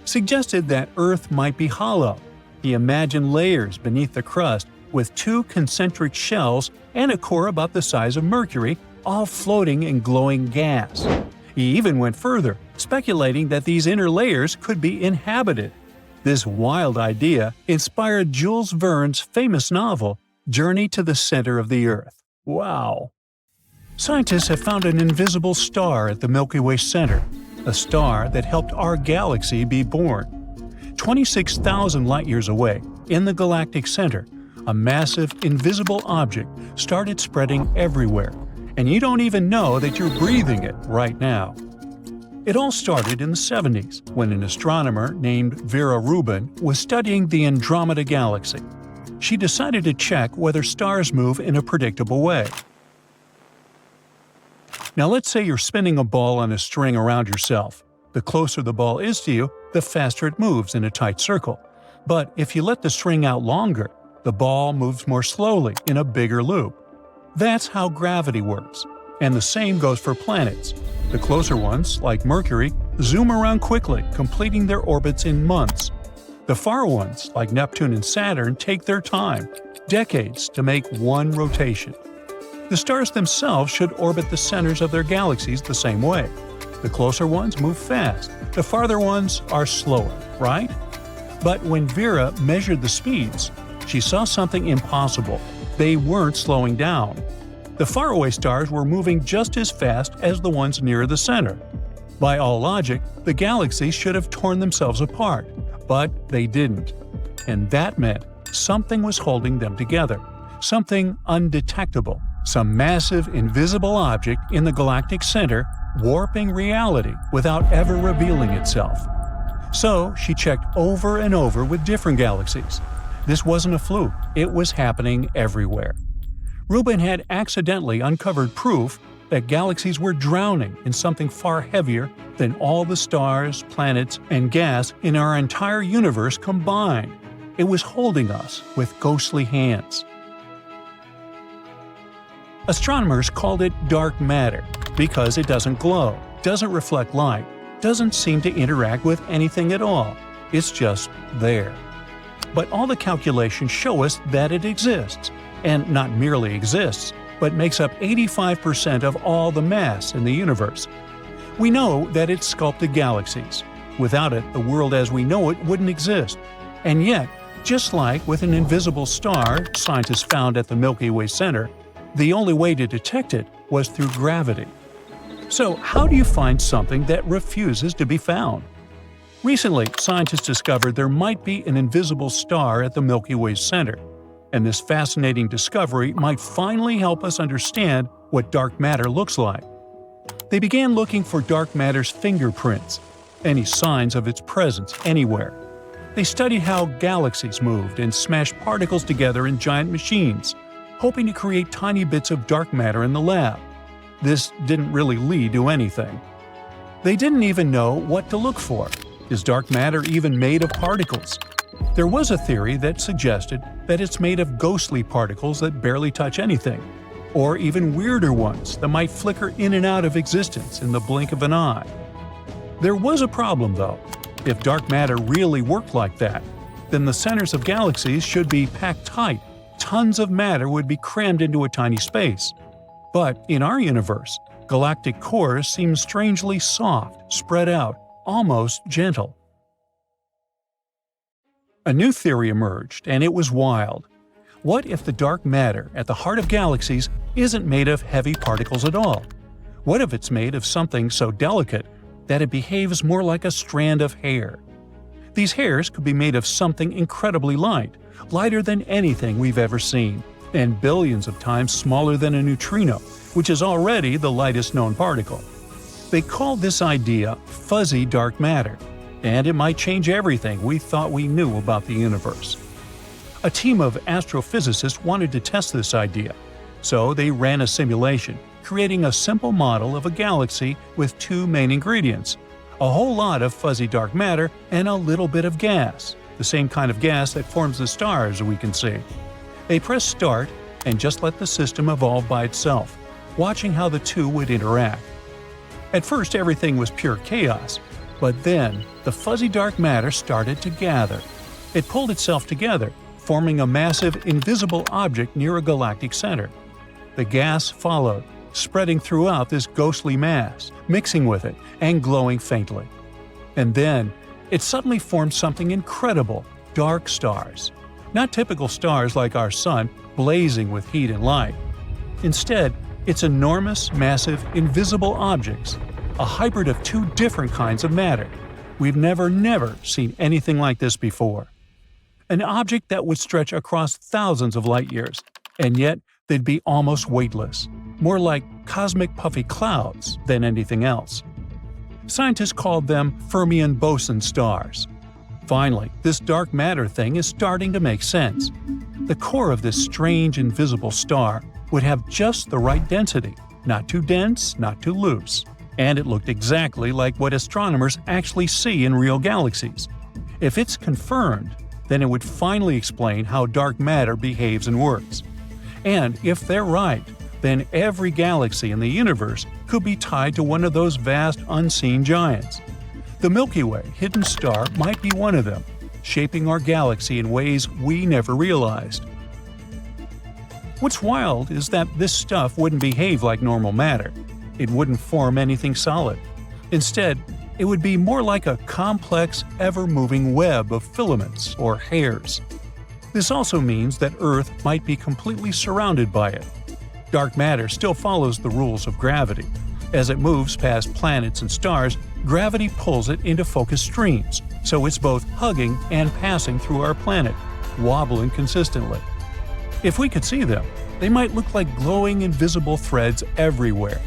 Speaker 3: suggested that Earth might be hollow. He imagined layers beneath the crust with two concentric shells and a core about the size of Mercury, all floating in glowing gas. He even went further, speculating that these inner layers could be inhabited. This wild idea inspired Jules Verne's famous novel, Journey to the Center of the Earth. Wow! Scientists have found an invisible star at the Milky Way center, a star that helped our galaxy be born. 26,000 light-years away, in the galactic center, a massive, invisible object started spreading everywhere, and you don't even know that you're breathing it right now. It all started in the 70s, when an astronomer named Vera Rubin was studying the Andromeda Galaxy. She decided to check whether stars move in a predictable way. Now let's say you're spinning a ball on a string around yourself. The closer the ball is to you, the faster it moves in a tight circle. But if you let the string out longer, the ball moves more slowly in a bigger loop. That's how gravity works. And the same goes for planets. The closer ones, like Mercury, zoom around quickly, completing their orbits in months. The far ones, like Neptune and Saturn, take their time, decades, to make one rotation. The stars themselves should orbit the centers of their galaxies the same way. The closer ones move fast, the farther ones are slower, right? But when Vera measured the speeds, she saw something impossible. They weren't slowing down. The faraway stars were moving just as fast as the ones near the center. By all logic, the galaxies should have torn themselves apart, but they didn't. And that meant something was holding them together, something undetectable, some massive invisible object in the galactic center warping reality without ever revealing itself. So she checked over and over with different galaxies. This wasn't a fluke, it was happening everywhere. Rubin had accidentally uncovered proof that galaxies were drowning in something far heavier than all the stars, planets, and gas in our entire universe combined. It was holding us with ghostly hands. Astronomers called it dark matter because it doesn't glow, doesn't reflect light, doesn't seem to interact with anything at all. It's just there. But all the calculations show us that it exists, and not merely exists, but makes up 85% of all the mass in the universe. We know that it sculpted galaxies. Without it, the world as we know it wouldn't exist. And yet, just like with an invisible star scientists found at the Milky Way center, the only way to detect it was through gravity. So how do you find something that refuses to be found? Recently, scientists discovered there might be an invisible star at the Milky Way's center, and this fascinating discovery might finally help us understand what dark matter looks like. They began looking for dark matter's fingerprints, any signs of its presence anywhere. They studied how galaxies moved and smashed particles together in giant machines, hoping to create tiny bits of dark matter in the lab. This didn't really lead to anything. They didn't even know what to look for. Is dark matter even made of particles? There was a theory that suggested that it's made of ghostly particles that barely touch anything, or even weirder ones that might flicker in and out of existence in the blink of an eye. There was a problem, though. If dark matter really worked like that, then the centers of galaxies should be packed tight. Tons of matter would be crammed into a tiny space. But in our universe, galactic cores seem strangely soft, spread out, almost gentle. A new theory emerged, and it was wild. What if the dark matter at the heart of galaxies isn't made of heavy particles at all? What if it's made of something so delicate that it behaves more like a strand of hair? These hairs could be made of something incredibly light, lighter than anything we've ever seen, and billions of times smaller than a neutrino, which is already the lightest known particle. They call this idea fuzzy dark matter, and it might change everything we thought we knew about the universe. A team of astrophysicists wanted to test this idea, so they ran a simulation, creating a simple model of a galaxy with two main ingredients: a whole lot of fuzzy dark matter and a little bit of gas, the same kind of gas that forms the stars we can see. They pressed start and just let the system evolve by itself, watching how the two would interact. At first everything was pure chaos, but then the fuzzy dark matter started to gather. It pulled itself together, forming a massive invisible object near a galactic center. The gas followed, spreading throughout this ghostly mass, mixing with it and glowing faintly. And then it suddenly formed something incredible: dark stars. Not typical stars like our sun, blazing with heat and light. Instead, it's enormous, massive, invisible objects, a hybrid of two different kinds of matter. We've never seen anything like this before. An object that would stretch across thousands of light years, and yet they'd be almost weightless, more like cosmic puffy clouds than anything else. Scientists called them Fermion boson stars. Finally, this dark matter thing is starting to make sense. The core of this strange invisible star would have just the right density, not too dense, not too loose. And it looked exactly like what astronomers actually see in real galaxies. If it's confirmed, then it would finally explain how dark matter behaves and works. And if they're right, then every galaxy in the universe could be tied to one of those vast unseen giants. The Milky Way hidden star might be one of them, shaping our galaxy in ways we never realized. What's wild is that this stuff wouldn't behave like normal matter. It wouldn't form anything solid. Instead, it would be more like a complex, ever-moving web of filaments or hairs. This also means that Earth might be completely surrounded by it. Dark matter still follows the rules of gravity. As it moves past planets and stars, gravity pulls it into focused streams, so it's both hugging and passing through our planet, wobbling consistently. If we could see them, they might look like glowing invisible threads everywhere,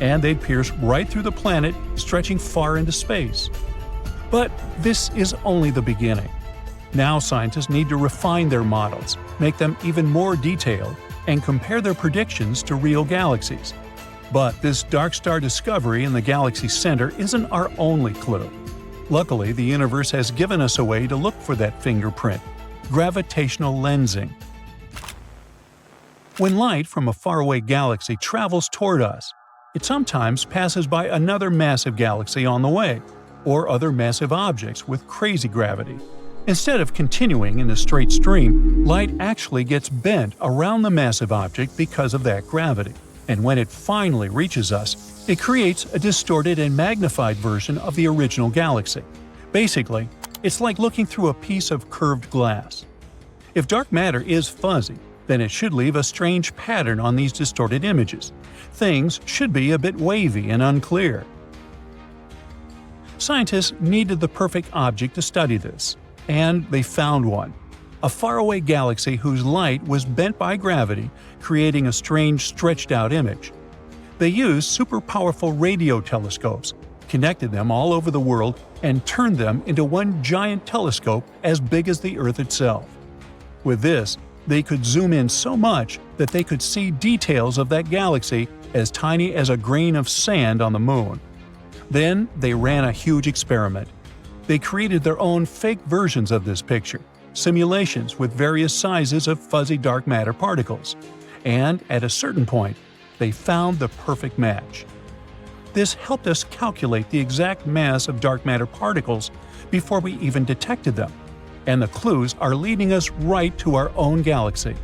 Speaker 3: and they'd pierce right through the planet, stretching far into space. But this is only the beginning. Now scientists need to refine their models, make them even more detailed, and compare their predictions to real galaxies. But this dark star discovery in the galaxy's center isn't our only clue. Luckily, the universe has given us a way to look for that fingerprint: gravitational lensing. When light from a faraway galaxy travels toward us, it sometimes passes by another massive galaxy on the way, or other massive objects with crazy gravity. Instead of continuing in a straight stream, light actually gets bent around the massive object because of that gravity. And when it finally reaches us, it creates a distorted and magnified version of the original galaxy. Basically, it's like looking through a piece of curved glass. If dark matter is fuzzy, then it should leave a strange pattern on these distorted images. Things should be a bit wavy and unclear. Scientists needed the perfect object to study this, and they found one. A faraway galaxy whose light was bent by gravity, creating a strange stretched-out image. They used super-powerful radio telescopes, connected them all over the world, and turned them into one giant telescope as big as the Earth itself. With this, they could zoom in so much that they could see details of that galaxy as tiny as a grain of sand on the moon. Then they ran a huge experiment. They created their own fake versions of this picture, simulations with various sizes of fuzzy dark matter particles. And at a certain point, they found the perfect match. This helped us calculate the exact mass of dark matter particles before we even detected them. and the clues are leading us right to our own galaxy.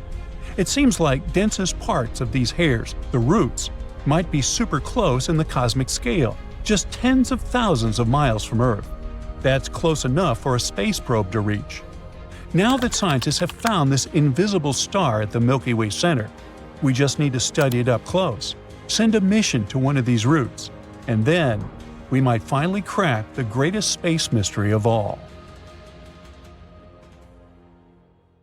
Speaker 3: It seems like densest parts of these hairs, the roots, might be super close in the cosmic scale, just tens of thousands of miles from Earth. That's close enough for a space probe to reach. Now that scientists have found this invisible star at the Milky Way center, we just need to study it up close, send a mission to one of these roots, and then we might finally crack the greatest space mystery of all.